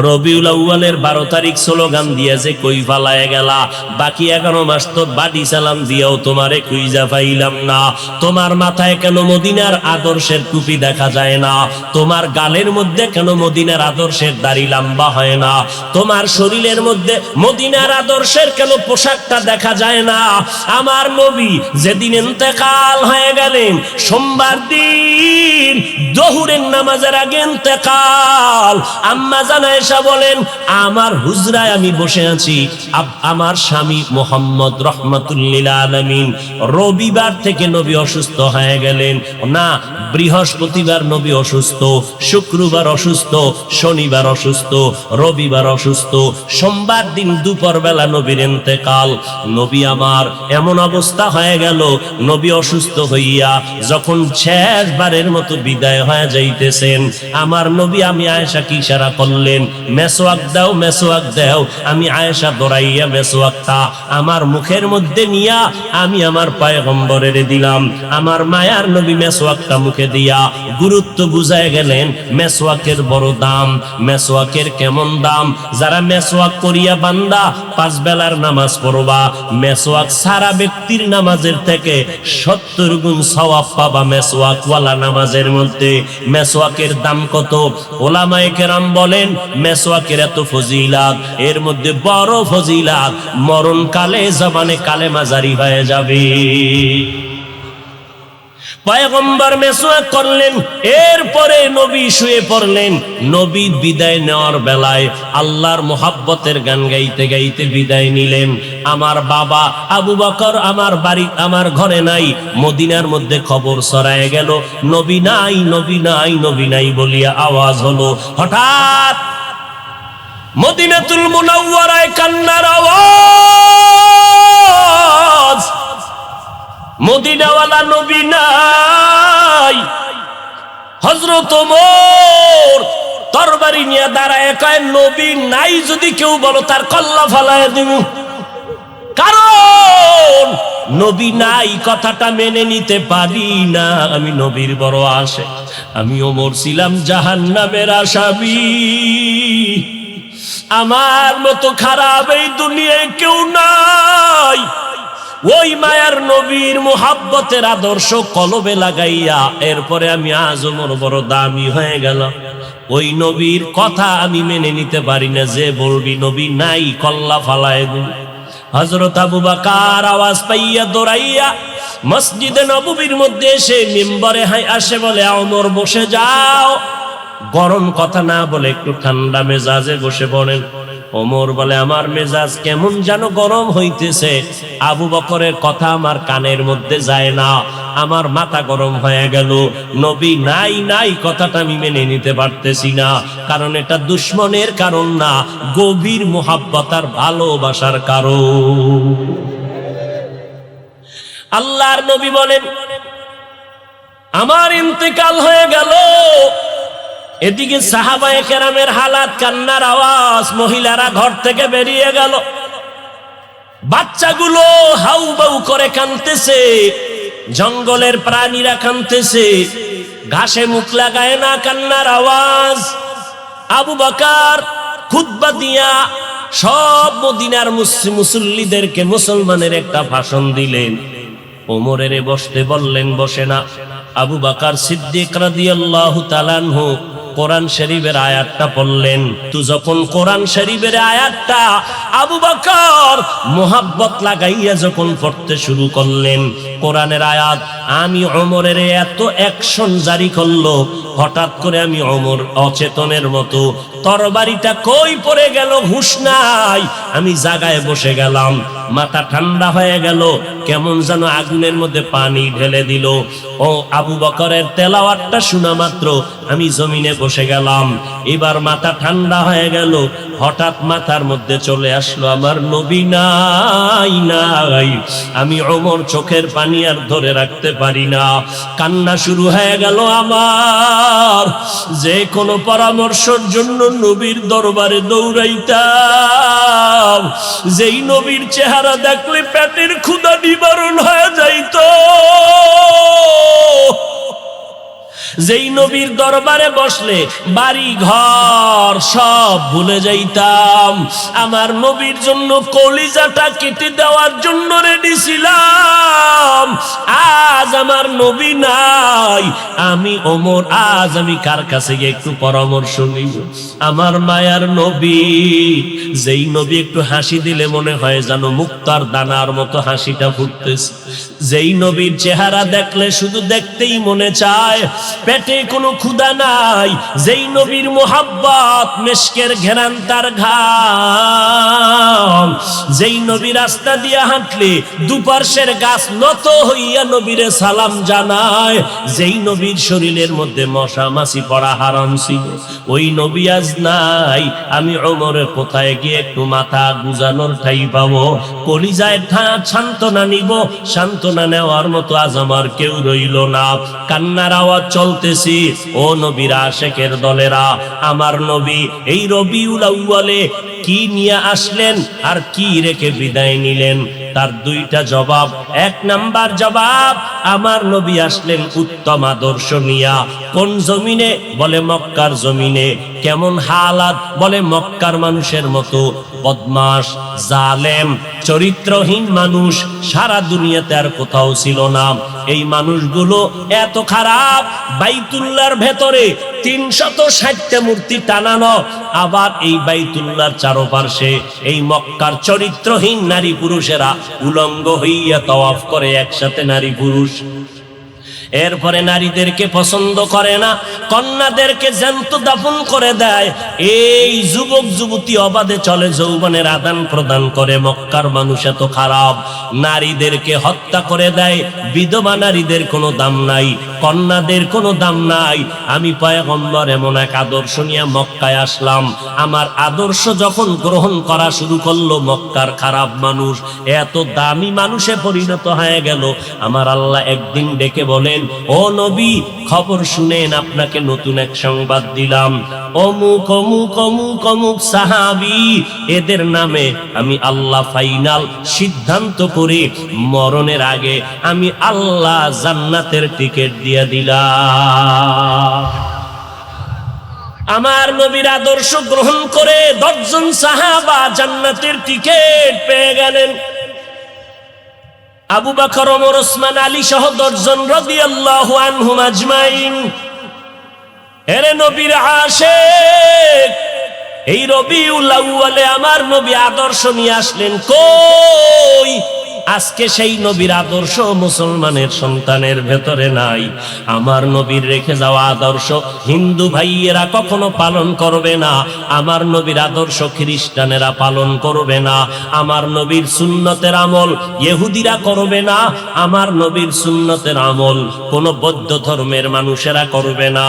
রবিউল আউয়ালের 12 তারিখ স্লোগান দিয়ে যে কই ফালায় গেলা, বাকি 11 মাস তো বাড়ি সালাম দিয়েও তোমারে কুইজা পাইলাম না। তোমার মাথায় কেন মদিনার আদর্শের টুপি দেখা যায় না? তোমার গালের মধ্যে কেন মদিনার আদর্শের দাড়ি লম্বা হয় না? তোমার শরীরের মধ্যে মদিনার আদর্শের কেন পোশাকটা দেখা যায় না? আমার নবী যেদিন ইন্তেকাল হয়ে গেলেন, সোমবার দিন জোহরের নামাজের আগে ইন্তেকাল, আম্মা জানা আয়েশা বলেন, আমার হুজরায় আমি বসে আছি, আমার স্বামী মুহাম্মদ রাহমাতুল্লিল আলামিন রবিবার থেকে নবী অসুস্থ হয়ে গেলেন। না, বৃহস্পতিবার নবী অসুস্থ, শুক্রবার অসুস্থ, শনিবার অসুস্থ, রবিবার অসুস্থ, সোমবার দিন দুপুর বেলা নবীর ইন্তেকাল। নবী আমার এমন অবস্থা হয়ে গেল, নবী অসুস্থ হইয়া যখন শেষবারের মতো বিদায় হয়ে যাইতেছেন। আমার নবী আমি আয়েশাকে ইশারা করলেন, মেসওয়াক দাও, মেসওয়াক দাও। আমি আয়েশা দৌড়াইয়া মেসওয়াকটা আমার মুখের মধ্যে নিয়া আমি আমার পয়গম্বরের দিলাম। আমার মায়ার নবী মেসওয়াকটা মুখে দিয়া গুরুত্ব বুঝায় গেলেন। মেসওয়াকের বড় দাম, মেসওয়াকের কেমন দাম। যারা মেসওয়াক করিয়া বান্দা 5 বেলার নামাজ পড়বা, মেসওয়াক সারা ব্যক্তির নামাজের থেকে 70 গুণ সওয়াব পাবা মেসওয়াক ওয়ালা নামাজের মধ্যে। মেসওয়াকের দাম কত? ওলামায়ে কেরাম বলেন মেসওয়াকের এত ফজিলাত, এর মধ্যে বড় ফজিলাত মরণকালে জবানে কালেমা জারি হয়ে যাবে। পয়গম্বর মেসওয়াক করলেন, এরপরে নবী শুয়ে পড়লেন। নবী বিদায় নেওয়ার বেলায় আল্লাহর মোহাব্বতের গান গাইতে গাইতে বিদায় নিলেন। আমার বাবা আবু বকর আমার বাড়ি আমার ঘরে নাই, মদিনার মধ্যে খবর ছড়ায় গেল নবী নাই, নবী নাই, নবী নাই বলিয়া আওয়াজ হলো। হঠাৎ মদিনাতুল মুনাওয়ারায় কান্নার আওয়াজ। মদিনাওয়ালা নবী নাই। হযরত ওমর তরবারি নিয়ে দাঁড়ায় কয়, নবী নাই যদি কেউ বলো তার কল্লা ফালায় দিব। কারণ নবী নাই কথাটা মেনে নিতে পারি না। আমি নবীর বড় আশে, আমি ওমর ছিলাম জাহান্নামের আসামি। আমার মতো খারাপ এই দুনিয়ায় কেউ নাই। ওই মায়ার নবীর মুহাব্বতের আদর্শ কলবে লাগাইয়া এরপরে আমি আজ ওমর বড় দামি হয়ে গেল। ওই নবীর কথা আমি মেনে নিতে পারি না। যে বলবি নবী নাই কল্লা ফালায় দিন। হযরত আবু বকর আওয়াজ পাইয়া দৌড়াইয়া মসজিদে নববীর মধ্যে এসে মিম্বরে আসে, বলে ওমর বসে যাও। গরম কথা না বলে একটু ঠান্ডা মেজাজে বসে পড়েন। ওমর বলে আমার মেজাজ কেমন যেন গরম হইতেছে। আবু বকরের কথা আমার কানের মধ্যে যায় না, আমার মাথা গরম হয়ে গেল। নবী নাই নাই কথাটা আমি মেনে নিতে পারতেছি না। কারণ এটা দুশ্মনের কারণ না, গভীর মুহাব্বত আর ভালোবাসার কারণ। আল্লাহর নবী বলেন আমার ইন্তেকাল হয়ে গেল। এদিকে সাহাবায়ে কেরামের হালাত, কান্নার আওয়াজ। মহিলারা ঘর থেকে বেরিয়ে গেল, বাচ্চাগুলো হাউ বাউ করে কাঁদতেছে, জঙ্গলের প্রাণীরা কাঁদতেছে, ঘাসে মুখ লাগায় না, কান্নার আওয়াজ। আবু বকর খুতবা দিয়া সব মদিনার মুসল্লিদেরকে মুসলমানের একটা ভাষণ দিলেন। ওমরের বসতে বললেন, বসে না। আবু বকর সিদ্দিক রাদিয়াল্লাহু তাআলা আনহু কোরআন শরীফের আয়াতটা পড়লেন। তো যখন কোরআন শরীফের আয়াতটা আবু বকর মোহাব্বত লাগাইয়া যখন পড়তে শুরু করলেন, কোরআনের আয়াত, আমি ওমরের এত অ্যাকশন জারি করলো, হঠাৎ করে আমি ওমর অচেতনের মতো, তরবারিটা কই পড়ে গেল হুঁশ নাই। আমি জায়গায় বসে গেলাম, মাথা ঠান্ডা হয়ে গেল, কেমন যেন আগুনের মধ্যে পানি ঢেলে দিল। ও আবু বকরের তেলাওয়াতটা শোনা মাত্র আমি জমিনে বসে গেলাম। এবার মাথা ঠান্ডা হয়ে গেল, হঠাৎ মাথার মধ্যে চলে আসলো আমার নবী নাই নাই। আমি ওমর চোখের পানি আর ধরে রাখতে পারি না, কান্না শুরু হয়ে গেল আমার। যে কোনো পরামর্শের জন্য নবীর দরবারে দৌড়াইতাম, যেই নবীর চেহারা দেখলে পেটের ক্ষুধা নিবারণ হয়ে যাইত, যেই নবীর দরবারে বসলে বাড়ি ঘর সব ভুলে যাইতাম। আমার নবীর জন্য কলিজাটা কেটে দেওয়ার জন্য রেডি ছিলাম। আজ আমার নবী নাই, আমি ওমর, আজ আমি কার কাছে গিয়ে একটু পরামর্শ নিব? আমার মায়ার নবী, যেই নবী একটু হাসি দিলে মনে হয় যেন মুক্তার দানার মতো হাসিটা ফুটতেছে, যেই নবীর চেহারা দেখলে শুধু দেখতেই মনে চায়, পেটে কোনো ক্ষুধা নাই, যেই নবীর মোহাব্বত মেশকের ঘেরান তার ঘাম, যেই নবী রাস্তা দিয়ে হাঁটলে দুপার্শ্বের গাছ নত হইয়া নবীরে সালাম জানায়, যেই নবীর শরীরের মধ্যে মশা মাছি পড়া হারাম ছিল, ওই নবী আজ নাই, আমি ওমরের কোথায় গিয়ে একটু মাথা গুজানোর ঠাই পাবো, কলিজায় সান্ত্বনা নিব, সান্ত্বনা নেওয়ার মতো আজ আমার কেউ রইল না। কান্নার আওয়াজ চলতেছি। ও নবীর আশেকের দলেরা, আমার নবী এই রবিউল আউয়ালে কি নিয়ে আসলেন আর কি রেখে বিদায় নিলেন? তার দুইটা জবাব। এক নাম্বার জবাব, আমার নবী আসলেন উত্তম আদর্শ নিয়া। কোন জমিনে? বলে মক্কার জমিনে। কেমন হালাত? বলে মক্কার মানুষের মতো বদমাশ, জালেম, চরিত্রহীন মানুষ সারা দুনিয়াতে আর কোথাও ছিল না। এই মানুষগুলো এত খারাপ, বাইতুল্লাহর ভেতরে 360টা মূর্তি টানানো, আবার এই বাইতুল্লাহর চারপাশে এই মক্কার চরিত্রহীন নারী পুরুষেরা উলঙ্গ হইয়া তাওয়াফ করে একসাথে নারী পুরুষ। এরপরে নারীদেরকে পছন্দ করে না, কন্যাদেরকে জ্যান্ত দাফন করে দেয়। এই যুবক যুবতী অবাধে চলে, যৌবনের আদান প্রদান করে। মক্কার মানুষ এত খারাপ, নারীদেরকে হত্যা করে দেয়। বিধবা নারীদের কোনো দাম নাই, কন্যাদের কোনো দাম নাই। আমি পয়গম্বর এমন এক আদর্শ নিয়ে মক্কায় আসলাম। আমার আদর্শ যখন গ্রহণ করা শুরু করলো, মক্কার খারাপ মানুষ এত দামি মানুষে পরিণত হয়ে গেল। আমার আল্লাহ একদিন ডেকে বলেন, ও নবী, খবর শুনেন, আপনাকে নতুন এক সংবাদ দিলাম। অমুক অমুক অমুক অমুক সাহাবী, এদের নামে আমি আল্লাহ ফাইনাল সিদ্ধান্ত করে মরণের আগে আমি আল্লাহ জান্নাতের টিকিট দিয়ে দিলাম। আমার নবীর আদর্শ গ্রহণ করে 10 জন সাহাবা জান্নাতের টিকিট পেয়ে গেলেন। আবু বকর, ওমর, ওসমান, আলী সহ 10 জন রাদিয়াল্লাহু আনহুম আজমাইন। এরে নবীর আশিক, এই রবিউল আউয়ালে আমার নবী আদর্শ নিয়ে আসলেন। কই? আজকে সেই নবীর আদর্শ মুসলমানের সন্তানের ভেতরে নাই। আমার নবীর রেখে যাওয়া আদর্শ হিন্দু ভাইয়েরা কখনো পালন করবে না। আমার নবীর আদর্শ খ্রিস্টানেরা পালন করবে না। আমার নবীর সুন্নতের আমল ইহুদিরা করবে না। আমার নবীর সুন্নতের আমল কোন বৌদ্ধ ধর্মের মানুষেরা করবে না।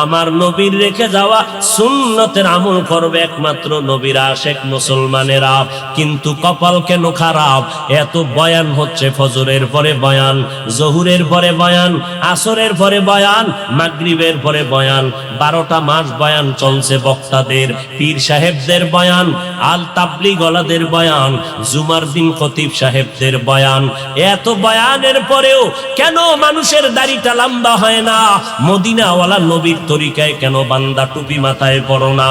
আমার নবীর রেখে যাওয়া সুন্নতের আমল করবে একমাত্র নবীর আশিক মুসলমানেরা। কিন্তু কপাল কেন খারাপ, এত বয়ান হচ্ছে, ফজরের পরে বয়ান, জহুরের পরে বয়ান, আসরের পরে বয়ান, মাগরিবের পরে বয়ান, 12টা মাস বয়ান চলছে বক্তাদের, পীর সাহেবদের বয়ান, আল তাবলিগ ওয়ালাদের বয়ান, জুমার দিন খতিব সাহেবদের বয়ান। এত বয়ানের পরেও কেন মানুষের দাড়িটা লম্বা হয় না? মদিনাওয়ালা নবীর তরিকায় কেন বান্দা টুপি মাথায় পরো না?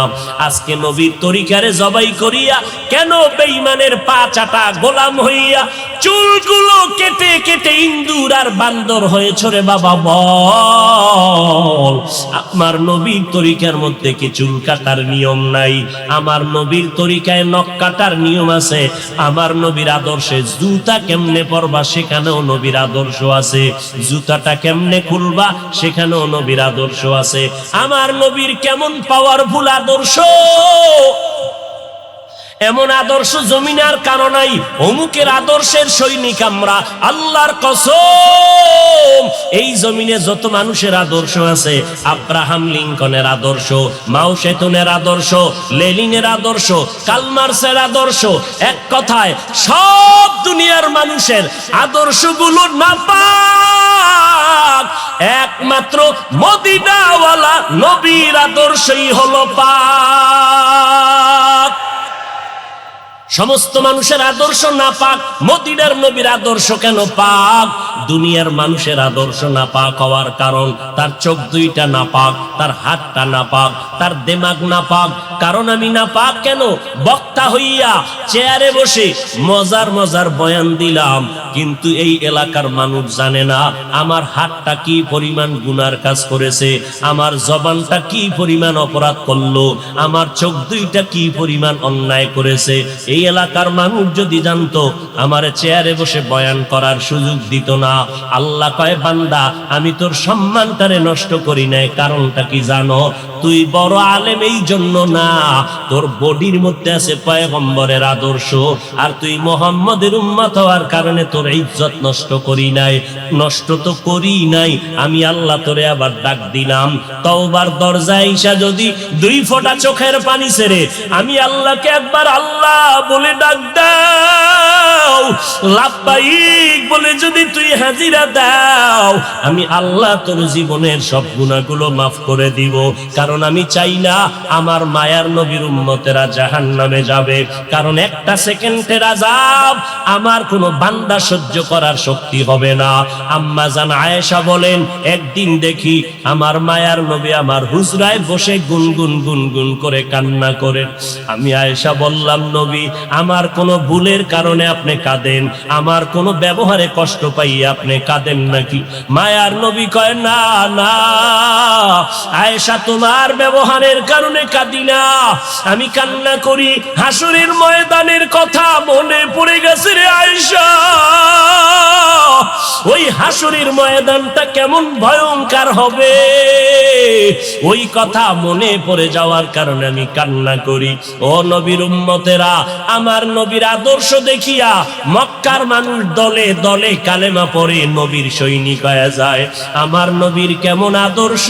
আজকে নবীর তরিকারে জবাই করিয়া কেন বেঈমানের পা চাটা গোলাম হইয়া চুলগুলো কেটে কেটে ইন্দুর আর বান্দর হয়েছ রে বাবা? বল, আমার নবীর তরিকার মধ্যে কি চুল কাটার নিয়ম নাই? আমার নবীর তরিকায় নখ কাটার নিয়ম আছে। আমার নবীর আদর্শে জুতা কেমনে পরবা সেখানেও নবীর আদর্শ আছে। জুতাটা কেমনে খুলবা সেখানেও নবীর আদর্শ আছে। আমার নবীর কেমন পাওয়ারফুল আদর্শ! এমন আদর্শ জমিনে আর কারো নাই। অমুকের আদর্শের সৈনিক আমরা, আল্লাহর কসম। এই জমিনে যত মানুষের আদর্শ আছে, আব্রাহাম লিঙ্কনের আদর্শ, মাও সেতুনের আদর্শ, লেনিনের আদর্শ, কালমার্সের আদর্শ, এক কথায় সব দুনিয়ার মানুষের আদর্শগুলো নাপাক। একমাত্র মদিনাওয়ালা নবীর আদর্শই হলো পাক। সমস্ত মানুষের আদর্শ নাপাক, মদিনার নবীর আদর্শ কেন পাক? দুনিয়ার মানুষের আদর্শ নাপাক হওয়ার কারণ তার চোখ দুইটা নাপাক, তার হাতটা নাপাক, তার দিমাগ নাপাক। কারণ আমি নাপাক কেন? বক্তা হইয়া চেয়ারে বসে মজার মজার বয়ান দিলাম, কিন্তু এই এলাকার মানুষ জানে না আমার হাতটা কি পরিমাণ গুনার কাজ করেছে, আমার জবানটা কি পরিমাণ অপরাধ করলো, আমার চোখ দুইটা কি পরিমাণ অন্যায় করেছে। এই এলাকার মানুষ যদি জানতো, আমার চেয়ারে বসে বয়ান করার সুযোগ দিত না। আল্লাহ কয়, বান্দা আমি তোর সম্মানটারে নষ্ট করি নাই। কারণটা কি জানো? তুই বড় আলেম এই জন্য না, তোর বডির মধ্যে আছে পয়গম্বরের আদর্শ, আর তুই মুহাম্মদের উম্মত হওয়ার কারণে তোর ইজ্জত নষ্ট করি নাই। নষ্ট তো করি নাই, আমি আল্লাহ তোরে আবার ডাক দিলাম, তওবার দরজায় ঈশা যদি 2 ফোঁটা চোখের পানি ছেড়ে আমি আল্লাহকে একবার আল্লাহ বলে ডাক দাও, লাব্বাইক বলে যদি তুই হাজিরা দাও, আমি আল্লাহ তোর জীবনের সব গুনাহগুলো মাফ করে দিব। কারণ আমি চাই না আমার মায়ার নবীর উম্মতেরা জাহান্নামে যাবে, কারণ একটা সেকেন্ডের আযাব আমার কোনো বান্দা সহ্য করার শক্তি হবে না। আম্মা জান আয়েশা বলেন, একদিন দেখি আমার মায়ার নবী আমার হুজরায় বসে গুনগুন গুনগুন করে কান্না করেন। আমি আয়েশা বললাম, নবী আমার কোনো ভুলের কারণে আপনি কাঁদেন, আমার কোনো ব্যবহারে কষ্ট পাই আপনি কাঁদেন নাকি? মায়ার নবী কয়, না না আয়েশা, তোমার ব্যবহারের কারণে কাঁদি না, আমি কান্না করি হাসরের ময়দানের কথা মনে পড়ে গেছে রে আয়েশা। ওই হাসরের ময়দানটা কেমন ভয়ঙ্কর হবে, ওই কথা মনে পড়ে যাওয়ার কারণে আমি কান্না করি। ও নবীর উম্মতেরা, আমার নবীর আদর্শ দেখিয়া মক্কার মানুষ দলে দলে কালেমা পড়ে নবীর সৈনিক হয়ে যায়। আমার নবীর কেমন আদর্শ!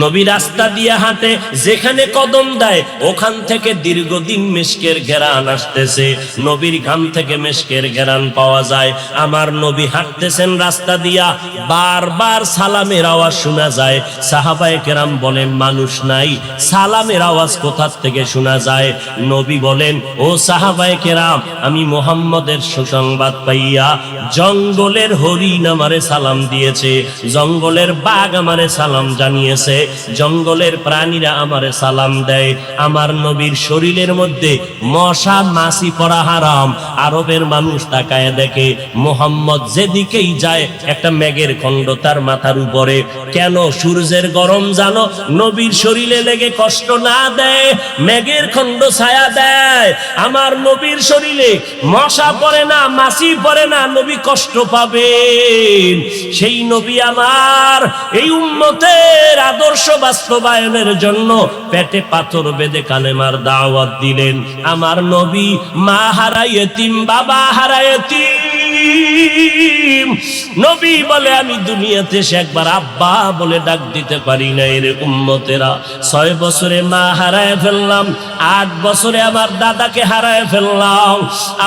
নবী রাস্তা দিয়ে হাঁটে, যেখানে কদম দেয় ওখান থেকে দীর্ঘদিন মিশকের ঘেরান আসতেছে, নবীর ঘাম থেকে মিশকের ঘেরান পাওয়া যায়। আমার নবী হাঁটতেছেন রাস্তা দিয়া, বারবার সালামের আওয়াজ শোনা যায়। সাহাবায়ে কেরাম বলেন, মানুষ নাই, সালামের আওয়াজ কোথা থেকে শোনা যায়? নবী বলেন, ও সাহাবায়ে কেরাম, আমি মুহাম্মদের সুসংবাদ পাইয়া জঙ্গলের হরিণ আমারে সালাম দিয়েছে, জঙ্গলের বাঘ আমারে সালাম জানিয়েছে, জঙ্গলের প্রাণীরা আমারে সালাম দেয়। আমার নবীর শরীরের মধ্যে মশা মাছি পড়া হারাম। আরবের মানুষ তাকায় দেখে মুহাম্মদ যেদিকেই যায় একটা মেঘের খণ্ড তার মাথার উপরে। কেন? সূর্যের গরম জানো নবীর শরীরে লেগে কষ্ট না দেয়, মেঘের খণ্ড ছায়া দেয়। আমার নবীর শরীরে মশা পড়ে না, মাছি পড়ে না, নবী কষ্ট পাবেন। সেই নবী আমার এই উম্মতের আদর্শ বাস্তবায়নের জন্য পেটে পাথর বেঁধে কালেমার দাওয়াত দিলেন। আমার নবী মা হারা ইতিম, বাবা হারা ইতিম, নবী বলে আমি দুনিয়াতে সে একবার আব্বা বলে ডাক দিতে পারি না। এর উম্মতেরা 6 বছরে মা হারায় ফেললাম, 8 বছরে আমার দাদাকে হারায় ফেললাম।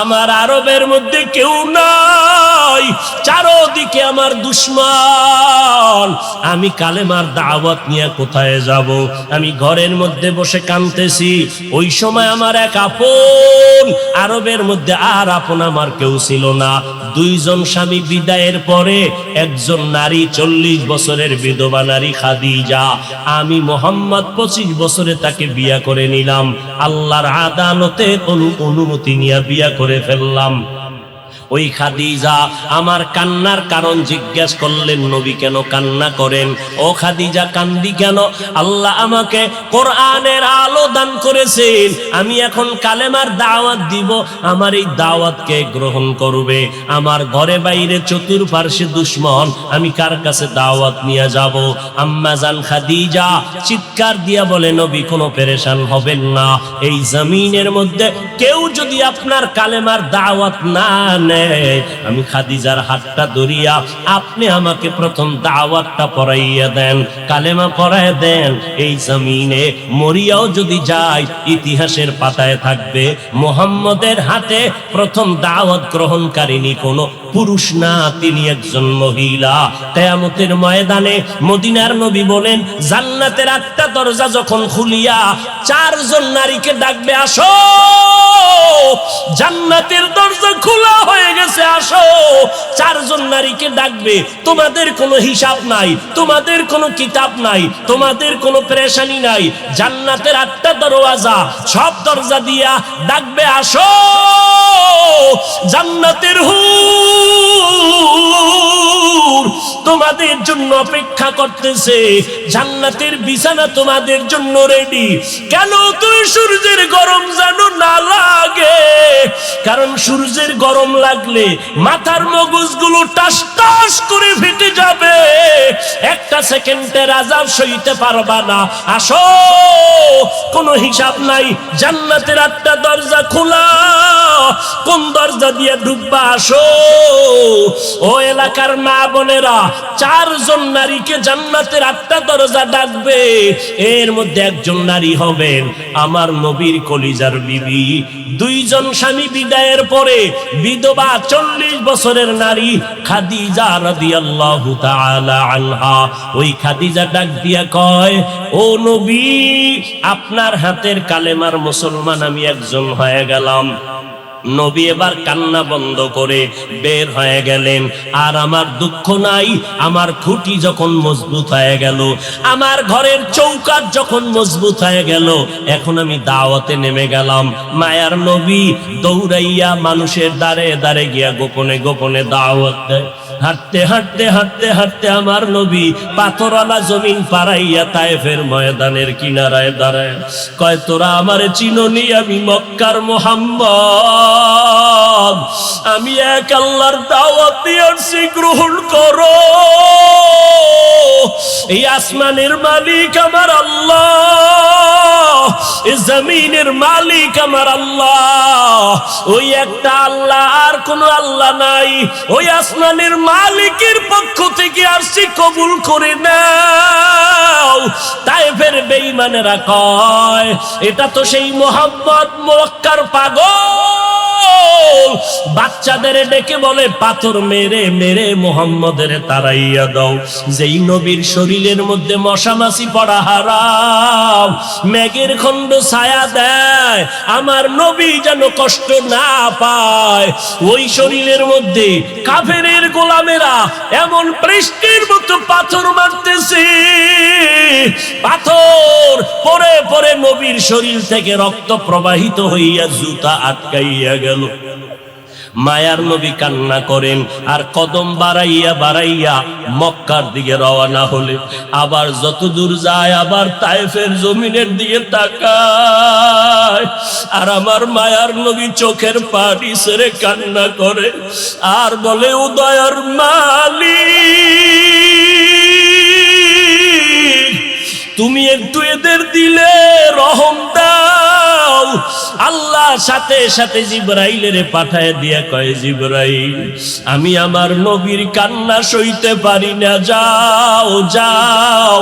আমার আরবের মধ্যে কেউ নাই, চারদিকে আমার দুশ্মন। আমি কালেমার দাওয়াত নিয়ে কোথায় যাব? আমি ঘরের মধ্যে বসে কাঁদতেছি। ওই সময় আমার এক আপন, আরবের মধ্যে আর আপন আমার কেউ ছিল না। 2 জন স্বামী বিদায়ের পরে একজন নারী, 40 বছরের বিধবা নারী খাদিজা, আমি মুহাম্মদ 25 বছরে তাকে বিয়া করে নিলাম। আল্লাহর আদালতে অনুমতি নিয়ে বিয়া করে ফেললাম। ওই খাদিজা আমার কান্নার কারণ জিজ্ঞেস করলেন, নবী কেন কান্না করেন? ও খাদিজা কান্দি কেন? আল্লাহ আমাকে কোরআনের আলো দান করেছেন, আমি এখন কালেমার দাওয়াত দিব, আমার এই দাওয়াতকে গ্রহণ করবে। আমার ঘরে বাইরে চতুর্পার্শ্বে দুশ্মন, আমি কার কাছে দাওয়াত নিয়ে যাব? আম্মা জান খাদিজা চিৎকার দিয়া বলে, নবী কোনো পেরেশান হবেন না, এই জমিনের মধ্যে কেউ যদি আপনার কালেমার দাওয়াত না নেয়, আমি খাদিজার হাতটা ধরিয়া আপনি আমাকে প্রথম দাওয়াতটা পড়াইয়া দেন, কালেমা পড়াইয়া দেন। এই জমিনে মরিয়াও যদি যায়, ইতিহাসের পাতায় থাকবে মুহাম্মদের হাতে প্রথম দাওয়াত গ্রহণকারিনী কোনো পুরুষ না, তিনি একজন মহিলা। কিয়ামতের ময়দানে মদিনার নবী বলেন, জান্নাতের 8টা দরজা যখন খুলিয়া 4 জন নারীকে ডাকবে, আসো, জান্নাতের দরজা খোলা হয়ে গেছে, আসো। 4 জন নারীকে ডাকবে, তোমাদের কোনো হিসাব নাই, তোমাদের কোনো কিতাব নাই, তোমাদের কোনো পেরেশানি নাই। জান্নাতের 8টা দরওয়াজা, সব দরজা দিয়া ডাকবে, আসো, জান্নাতের হুর তোমার তোমাদের জন্য অপেক্ষা করতেছে, জান্নাতের বিছানা তোমাদের জন্য রেডি। কেন তুই সূর্যের গরম যেন না লাগে, কারণ সূর্যের গরম লাগলে মাথার মগজগুলো টাস টাস করে ফেটে যাবে, একটা সেকেন্ডের আযাব সইতে পারবা না। আসো, কোনো হিসাব নাই, জান্নাতের 8টা দরজা খোলা, কোন দরজা দিয়ে ঢুকবা আসো। ও এলাকার মা বোনেরা, 4 জন নারীকে জান্নাতের 8টা দরজা ডাকবে, এর মধ্যে একজন নারী হবেন আমার নবীর কলিজার বিবি। 2 জন স্বামী বিদায়ের পরে বিধবা 40 বছরের নারী খাদিজা রাদিয়াল্লাহু তাআলা আনহা। ওই খাদিজা ডাক দিয়া কয়, ও নবী, আপনার হাতের কালেমার মুসলমান আমি একজন হয়ে গেলাম। নবী এবার কান্না বন্ধ করে বের হয়ে গেলেন। আর আমার দুঃখ নাই, আমার খুঁটি যখন মজবুত হয়ে গেল, আমার ঘরের চৌকাঠ যখন মজবুত হয়ে গেল, এখন আমি দাওয়াতে নেমে গেলাম। মায়ার নবী দৌড়াইয়া মানুষের দ্বারে দ্বারে গিয়া গোপনে গোপনে দাওয়াত দেয়। হাঁটতে হাঁটতে হাঁটতে হাঁটতে আমার নবী পাথরওয়ালা জমিন পাড়াইয়া তায়েফের ময়দানের কিনারায় দাঁড়ায়। কয়, তোরা আমারে চিনোনি, আমি মক্কার মুহাম্মদ, আমি এক আল্লাহর দাওয়াত দিয়ে আসছি, গ্রহণ করো। এই আসমানের মালিক আমার আল্লাহ, এই জমিনের মালিক আমার আল্লাহ, ওই একটা আল্লাহ, আর কোন আল্লাহ নাই। ওই আসমানের মালিকের পক্ষ থেকে আসছি, কবুল করে নাও। তায়েফের বেঈমানেরা কয়, এটা তো সেই মুহাম্মদ মক্কার পাগল। বাচ্চাদের ডেকে বলে, পাথর মেরে মেরে মুহাম্মদের তাড়াইয়া দাও। যেই নবীর শরীরের মধ্যে মশা মাছি পড়া হারাম, মেঘের খণ্ড ছায়া দেয়, আমার নবী যেন কষ্ট না পায়। ওই শরীরের মধ্যে কাফেরের গোলামেরা এমন বৃষ্টির মতো পাথর মারতেছে, পাথর পরে পরে নবীর শরীর থেকে রক্ত প্রবাহিত হইয়া জুতা আটকাইয়া গেল। মায়ার নবী কান্না করেন, আর কদম বাড়াইয়া বাড়াইয়া মক্কার দিকে রওনা হলে, আবার যত দূর যায় আবার তায়েফের জমিনের দিকে তাকায়। আর আমার মায়ার নবী চোখের পানি ছেড়ে কান্না করে আর বলে, ও দয়ার মালিক, তুমি একটু এদের দিলে রহম দাও। আল্লাহ সাথে সাথে জিবরাইলের পাঠায় দিয়া কয়, জিবরাইল, আমি আমার নবীর কান্না সইতে পারি না, যাও যাও।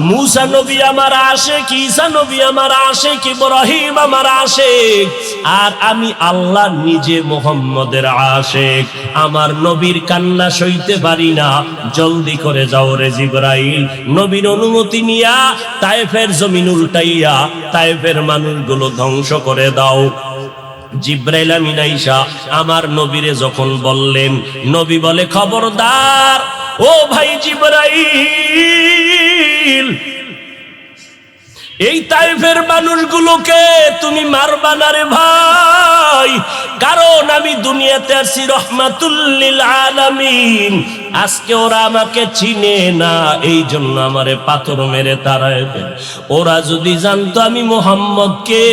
মুসা নবী আমার আশিক, ঈসা নবী আমার আশিক, ইব্রাহিম আমার আশিক, আর আমি আল্লাহ নিজে মুহাম্মদের আশিক। আমার নবীর কান্না সইতে পারি না, জলদি করে যাও রে জিবরাইল। নবীর অনুমতি নিয়া তায়েফের জমিন উল্টাইয়া তায়েফের মানুষগুলো ধ্বংস করে দাও। জিবরাইল আমিন আইসা আমার নবীরে যখন বললেন, নবী বলে, খবরদার ও ভাই জিবরাইল, এই তায়েফের মানুষগুলোকে তুমি মারবা না রে ভাই, কারণ আমি দুনিয়াতে আসছি রহমাতুল লিল আলামিন। আজকে ওরা আমাকে চিনে না, এই জন্য আমারে পাথর মেরে তাড়ায় দেয়। ওরা যদি জানতো আমি মুহাম্মদকে,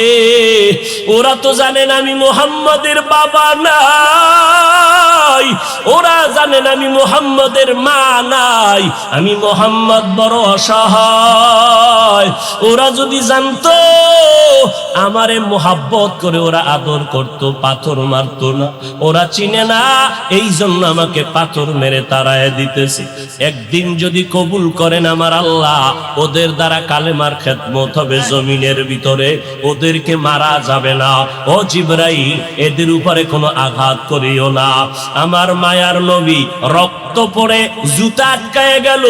ওরা তো জানেন আমি মুহাম্মদের বাবা নাই, ওরা জানেন আমি মুহাম্মদের মা নাই, আমি মুহাম্মদ বড় অসহায়। ওরা যদি জানতো আমারে মোহাব্বত করে ওরা আদর করত, পাথর মারতো না। ওরা চিনে না, এই জন্য আমাকে পাথর মেরে তাড়ায় দিতেছে। একদিন যদি কবুল করেন আমার আল্লাহ, ওদের দ্বারা কালেমার খেদমত হবে জমিনের ভিতরে, ওদেরকে মারা যাবে না। ও জিবরাইল, এদের উপরে কোনো আঘাত করিও না। আমার মায়ার নবী রক্ত পড়ে জুতা আটকায় গেল।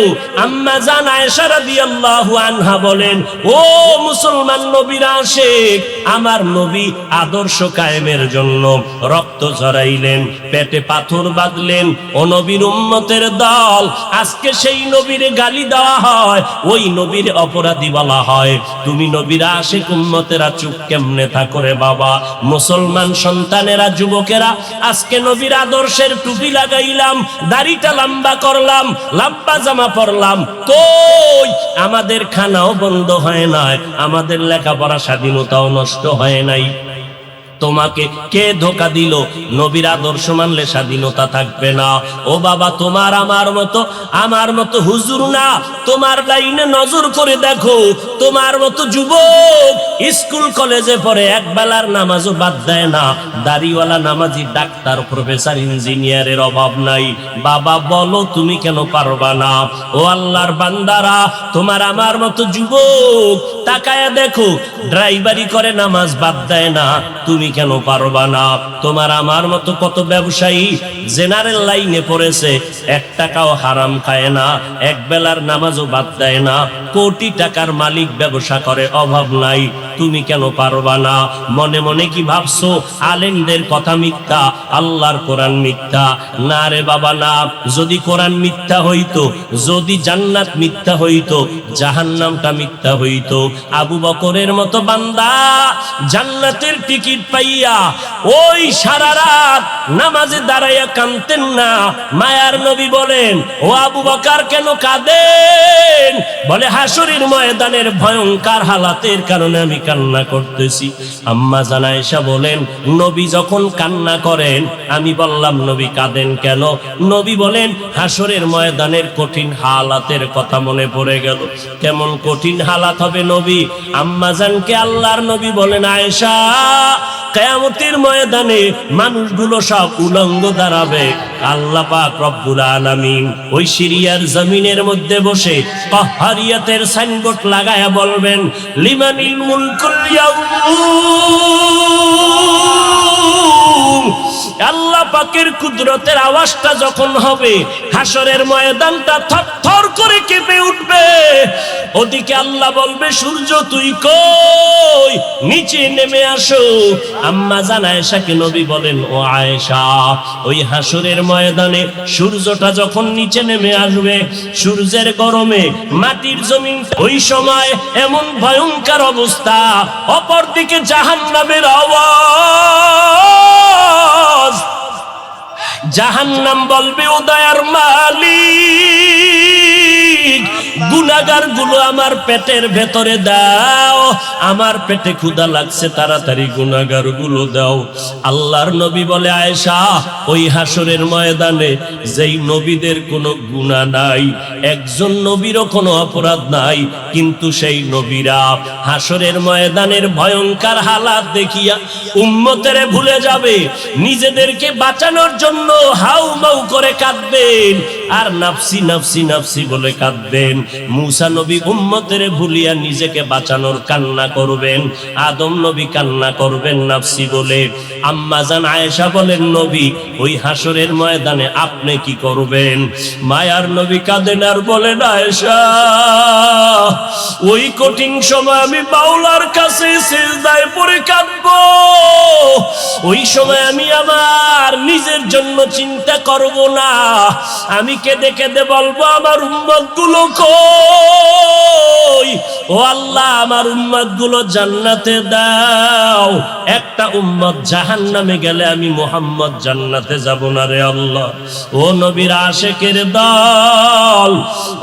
আম্মা জান আয়েশা রাদিয়াল্লাহু আনহা বলেন, ও মুসলমান নবীর আশিক, আমার নবী আদর্শ কায়েমের জন্য রক্ত ঝরাইলেন, পেটে পাথর বাঁধলেন। ও নবীর উম্মতের দল, আজকে সেই নবীর গালি দেওয়া হয়, ওই নবীর অপরাধী বলা হয়। তুমি নবীর আশিক, উম্মতেরা চুপ কেমনে থাকো রে বাবা? মুসলমান সন্তানেরা, যুবকেরা, আজকে নবীর আদর্শে মানুষের টুপি লাগাইলাম, দাড়িটা লম্বা করলাম, লম্বা জামা পরলাম, কই আমাদের খানাও বন্ধ হয় নাই, আমাদের লেখাপড়া স্বাধীনতাও নষ্ট হয় নাই। তোমাকে কে ধোকা দিল? নবীর আদর্শ মানলে স্বাধীনতা থাকবে না। ও বাবা, আমার মতো হুজুর না, তোমার লাইনে নজর করে দেখো, তোমার মতো যুবক স্কুল কলেজে পড়ে এক বেলার নামাজও বাদ দেয় না, দাড়িওয়ালা নামাজি ডাক্তার প্রফেসর ইঞ্জিনিয়ারের অভাব নাই। বাবা বলো তুমি কেন পারবা না? ও আল্লাহর বান্দারা, তোমার আমার মতো যুবক তাকায়া দেখো, ড্রাইভারি করে নামাজ বাদ দেয় না, তুমি কেন পারবা না? তোমার আমার মতো কত ব্যবসায়ী জেনারেল লাইনে পড়েছে, 1 টাকাও হারাম খায় না, এক বেলার নামাজও বাদ দেয় না, কোটি টাকার মালিক, ব্যবসা করে, অভাব নাই, তুমি কেন পারবা না? মনে মনে কি ভাবছো আলেমদের কথা মিথ্যা, আল্লাহর কোরআন মিথ্যা? না রে বাবা না। যদি কোরআন মিথ্যা হইতো, যদি জান্নাত মিথ্যা হইতো, জাহান্নামটা মিথ্যা হইতো। আবু বকরের মতো বান্দা জান্নাতের টিকিট পাইয়া ওই সারা রাত নামাজে দাঁড়াইয়া কাঁদতেন না। মায়ার নবী বলেন, ও আবু বকর কেন কাঁদেন? বলে, হাসরের ময়দানের ভয়ঙ্কর হালাতের কারণে আমি কান্না করতেছি। আম্মা জান আয়েশা বলেন, নবী যখন কান্না করেন আমি বললাম, নবী কাঁদেন কেন? নবী বলেন, হাসরের ময়দানের কঠিন হালাতের কথা মনে পড়ে গেল। কেমন কঠিন হালাত হবে নবী? আম্মা জানকে আল্লাহর নবী বলেন, আয়েশা, কিয়ামতের ময়দানে মানুষগুলো সব উলঙ্গ দাঁড়াবে। আল্লাহ পাক রব্বুল আলামিন ওই সিরিয়ার জমিনের মধ্যে বসে কাহ্হারিয়াতের সাইনবোর্ড লাগায়া বলবেন, লিমানিল মুলকুল ইয়াউম। আল্লাহ পাকের কুদরতের আওয়াজটা যখন হবে, হাসরের ময়দানটা থরথর করে কেঁপে উঠবে। ওদিকে আল্লাহ বলবে, সূর্য তুই কই? নিচে নেমে আসো। আম্মা জান আয়েশাকে নবী বলেন, ও আয়েশা, ওই হাসরের ময়দানে সূর্যটা যখন নিচে নেমে আসবে, সূর্যের গরমে মাটির জমিন, ওই সময় এমন ভয়ঙ্কর অবস্থা, অপরদিকে জাহান্নামের আওয়াজ। জাহান্নাম বলবে, ও দয়ার মালিক, গুনাহগার গুলো আমার পেটের ভেতরে দাও, আমার পেটে ক্ষুধা লাগছে, তাড়াতাড়ি গুনাহগার গুলো দাও। আল্লাহর নবী বলে, আয়েশা, ওই হাসরের ময়দানে যেই নবীদের কোনো গুনাহ নাই, একজন নবীরও কোনো অপরাধ নাই, কিন্তু সেই নবীরা হাসরের ময়দানের ভয়ঙ্কর হালাত দেখিয়া উম্মতেরে ভুলে যাবে, নিজেদেরকে বাঁচানোর জন্য হাউমাউ করে কাঁদবেন, আর নাফসি নাফসি নাফসি বলে কাঁদবেন। মুসা নবী উম্মতেরে ভুলিয়া নিজেকে বাঁচানোর কান্না করবেন, আদম নবী কান্না করবেন নাফসি বলে। আম্মা জান আয়েশা বলেন, নবী ওই হাসরের ময়দানে আপনি কি করবেন? মায়ার নবী কাঁদেন আর বলেন, আয়েশা, ওই কঠিন সময় আমি মাওলার কাছে সিজদায় পড়ে কাঁদবো। ওই সময় আমি আমার নিজের জন্য চিন্তা করব না, আমি কেঁদে কেঁদে বলবো, আমার উম্মত গুলো কই? ও আল্লাহ, আমার উম্মত গুলো জান্নাতে দাও। একটা উম্মত জাহান্নামে গেলে আমি মুহাম্মদ জান্নাতে যাব না রে আল্লাহ। ও নবীর আশিকের দল,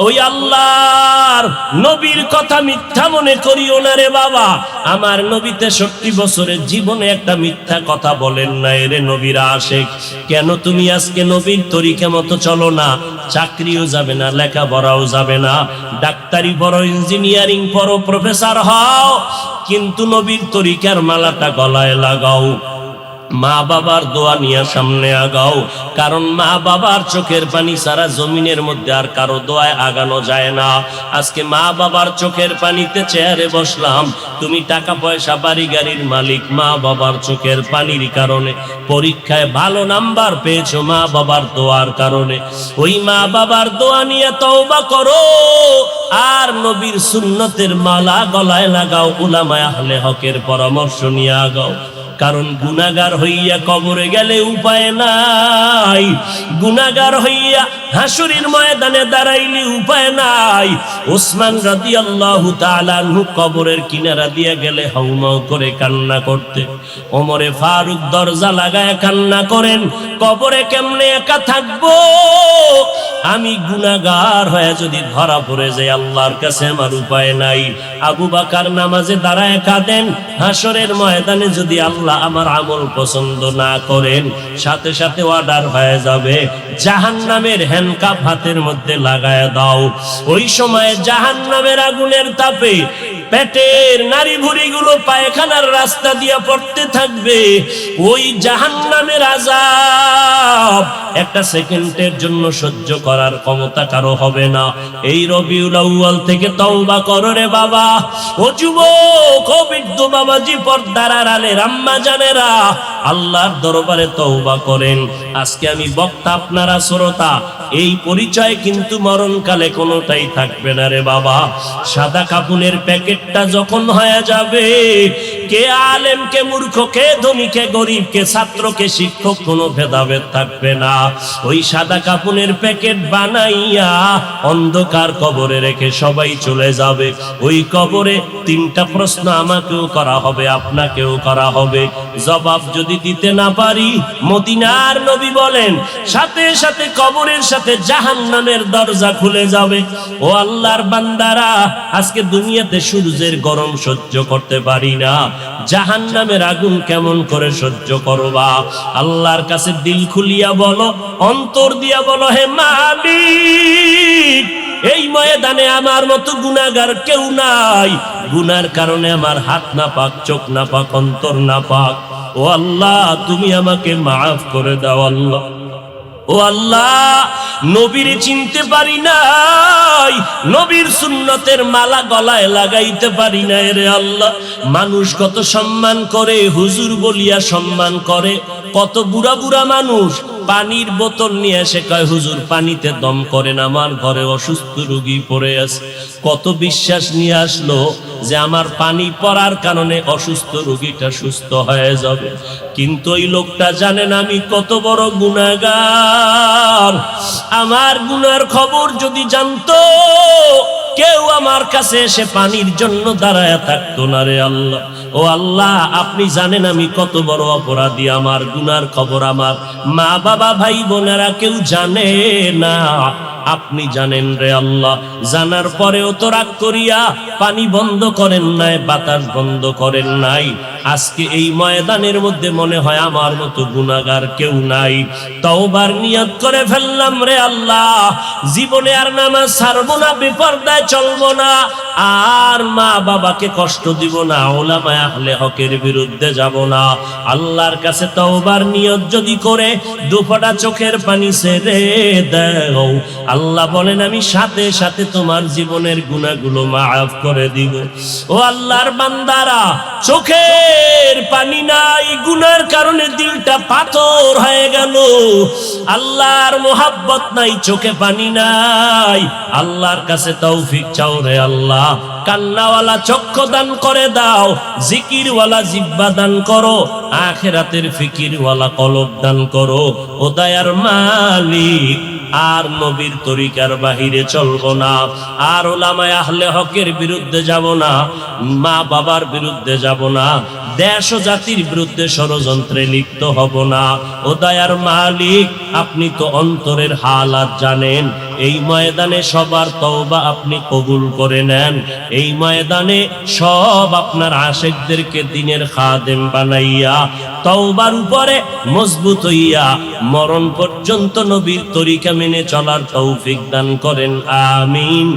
ওই আল্লাহর নবীর কথা মিথ্যা মনে করিও না রে বাবা। আমার নবী 63 বছরের জীবনে একটা মিথ্যা কথা বলেন না রে নবীর আশিক। কেন তুমি আজকে নবীর তরিকা মতো চলো না? চাকরিও যাবে না, লেখাপড়াও যাবে না, ডাক্তারি পড়ো, ইঞ্জিনিয়ারিং পড়ো, প্রফেসর হও, কিন্তু নবীর তরিকার মালাটা গলায় লাগাও। মা বাবার দোয়া নিয়ে সামনে আগাও, কারণ মা বাবার চোখের পানি সারা জমিনের মধ্যে আর কারো দোয়ায় আগানো যায় না। আজকে মা বাবার চোখের পানিতে চেয়ারে বসলাম, তুমি টাকা পয়সা বাড়ি গাড়ির মালিক, মা বাবার চোখের পানির কারণে পরীক্ষায় ভালো নাম্বার পেয়েছো মা বাবার দোয়ার কারণে। ওই মা বাবার দোয়া নিয়ে তওবা করো, আর নবীর সুন্নতের মালা গলায় লাগাও, উলামায়ে আহলে হকের পরামর্শ নিয়ে আগাও। কারণ গুনাহগার হইয়া কবরে গেলে উপায় নাই, গুনাহগার হইয়া হাসরের ময়দানে দাঁড়াইলে উপায় নাই। ওসমান রাদিয়াল্লাহু তাআলা আনহু কবরের কিনারা দিয়ে গেলে হাউমাউ করে কান্না করতে, ওমরে ফারুক দরজা লাগায় কান্না করেন, কবরে কেমনে একা থাকবো, আমি গুনাহগার হয়ে যদি ধরা পড়ে যাই আল্লাহর কাছে আমার উপায় নাই। আবু বকর নামাজে দাঁড়ায় কাঁদেন, হাসরের ময়দানে যদি আল্লাহ আমার আমল পছন্দ না করেন সাথে সাথে অর্ডার হয়ে যাবে জাহান্নামের হ্যান্ডকাপ হাতের মধ্যে লাগায় দাও। ওই সময় জাহান্নামের আগুনের তাপে পেটের নারী ভুঁড়িগুলো পায়খানার রাস্তা দিয়ে পড়তে থাকবে। ওই জাহান্নামের আযাব একটা সেকেন্ডের জন্য সহ্য করার ক্ষমতা কারো হবে না। এই রবিউল আউয়াল থেকে তওবা করো রে বাবা। ও যুবক, ও বৃদ্ধ বাবাজি, পর্দার আড়ালের আম্মা জানেরা, আল্লাহর দরবারে তওবা করেন। আজকে আমি বক্তা, আপনারা শ্রোতা, এই পরিচয় কিন্তু মরণকালে কোনোটাই থাকবে না রে বাবা। সাদা কাপুনের প্যাকেটটা যখন হয়ে যাবে, কে আলেম কে মূর্খ, কে ধনী কে গরিব, কে ছাত্র কে শিক্ষক, কোনো ভেদাভেদ থাকবে না। ওই সাদা কাপুনের প্যাকেট বানাইয়া অন্ধকার কবরে রেখে সবাই চলে যাবে। ওই কবরে তিনটা প্রশ্ন আমাকেও করা হবে, আপনাকেও করা হবে। জবাব যদি দিতে না পারি, মদিনার নবী বলেন সাথে সাথে কবরের সাথে জাহান্নামের দরজা খুলে যাবে। ও আল্লাহর বান্দারা, আজকে দুনিয়াতে সূর্যের গরম সহ্য করতে পারি না, জাহান্নামের আগুন কেমন করে সহ্য করবা? আল্লাহর কাছে দিল খুলিয়া বলো, অন্তর দিয়া বলো, হে মালিক, এই ময়দানে আমার মতো গুনাহগার কেউ নাই, গুনার কারণে আমার হাত না পাক, চোখ না পাক, অন্তর না পাক। ও আল্লাহ, তুমি আমাকে মাফ করে দাও আল্লাহ। ও আল্লাহ, নবীর চিনতে পারি নাই, নবীর সুন্নতের মালা গলায় লাগাইতে পারি নাই রে আল্লাহ। মানুষ কত সম্মান করে, হুজুর বলিয়া সম্মান করে। কত বুড়া বুড়া মানুষ পানির বোতল নিয়ে এসে কয়, হুজুর পানিতে দম করেন, আমার ঘরে অসুস্থ রোগী পড়ে আছে। কত বিশ্বাস নিয়ে আসলো যে আমার পানি পড়ার কারণে অসুস্থ রোগীটা সুস্থ হয়ে যাবে। কিন্তু ওই লোকটা জানেন আমি কত বড় গুনাহগার। আমার গুনার খবর যদি জানতো, কেউ আমার কাছে এসে পানির জন্য দাঁড়ায় থাকতো না রে আল্লাহ। ও আল্লাহ, আপনি জানেন আমি কত বড় অপরাধী, আমার গুনার খবর আমার মা বাবা ভাই বোনেরা কেউ জানে না, আপনি জানেন রে আল্লাহ। জানার পরেও তো রাগ করিয়া পানি বন্ধ করেন নাই, বাতাস বন্ধ করেন নাই। আজকে এই ময়দানের মধ্যে মনে হয় আমার মতো গুনাহগার কেউ নাই। তওবার নিয়ত করে ফেললাম রে আল্লাহ, জীবনে আর নামাজ ছাড়বো না, বেপরদায় চলবো না, আর মা বাবাকে কষ্ট দিব না, উলামায়ে আহলে হকের বিরুদ্ধে যাব না। আল্লাহর কাছে তওবার নিয়ত যদি করে দুফোঁটা চোখের পানি ছেড়ে দাও, আল্লাহ বলেন আমি সাথে সাথে তোমার জীবনের গুনাহগুলো মাফ করে দিব। ও আল্লাহর বান্দারা, চোখের পানি নাই, গুনার কারণে দিলটা পাথর হয়ে গেল। আল্লাহর মোহাব্বত নাই, চোখে পানি নাই। আল্লাহর কাছে তৌফিক চাও রে আল্লাহ। কান্নাওয়ালা চক্ষু দান করে দাও, জিকিরওয়ালা জিহ্বা দান করো, আখিরাতের ফিকিরওয়ালা কলব দান করো। ও দয়ার মালিক, আর নবীর তরিকার বাহিরে চলবো না, আর উলামায়ে আহলে হকের বিরুদ্ধে যাব না, মা বাবার বিরুদ্ধে যাব না, দেশ ও জাতির বিরুদ্ধে ষড়যন্ত্রে লিপ্ত হব না। ও দয়ার মালিক, আপনি তো অন্তরের হালাত জানেন। এই ময়দানে সবার তওবা আপনি কবুল করে নেন। এই ময়দানে সব আপনার আশিকদেরকে দ্বীনের খাদেম বানাইয়া তওবার উপরে মজবুত হইয়া মরণ পর্যন্ত নবীর তরিকা মেনে চলার তৌফিক দান করেন। আমিন।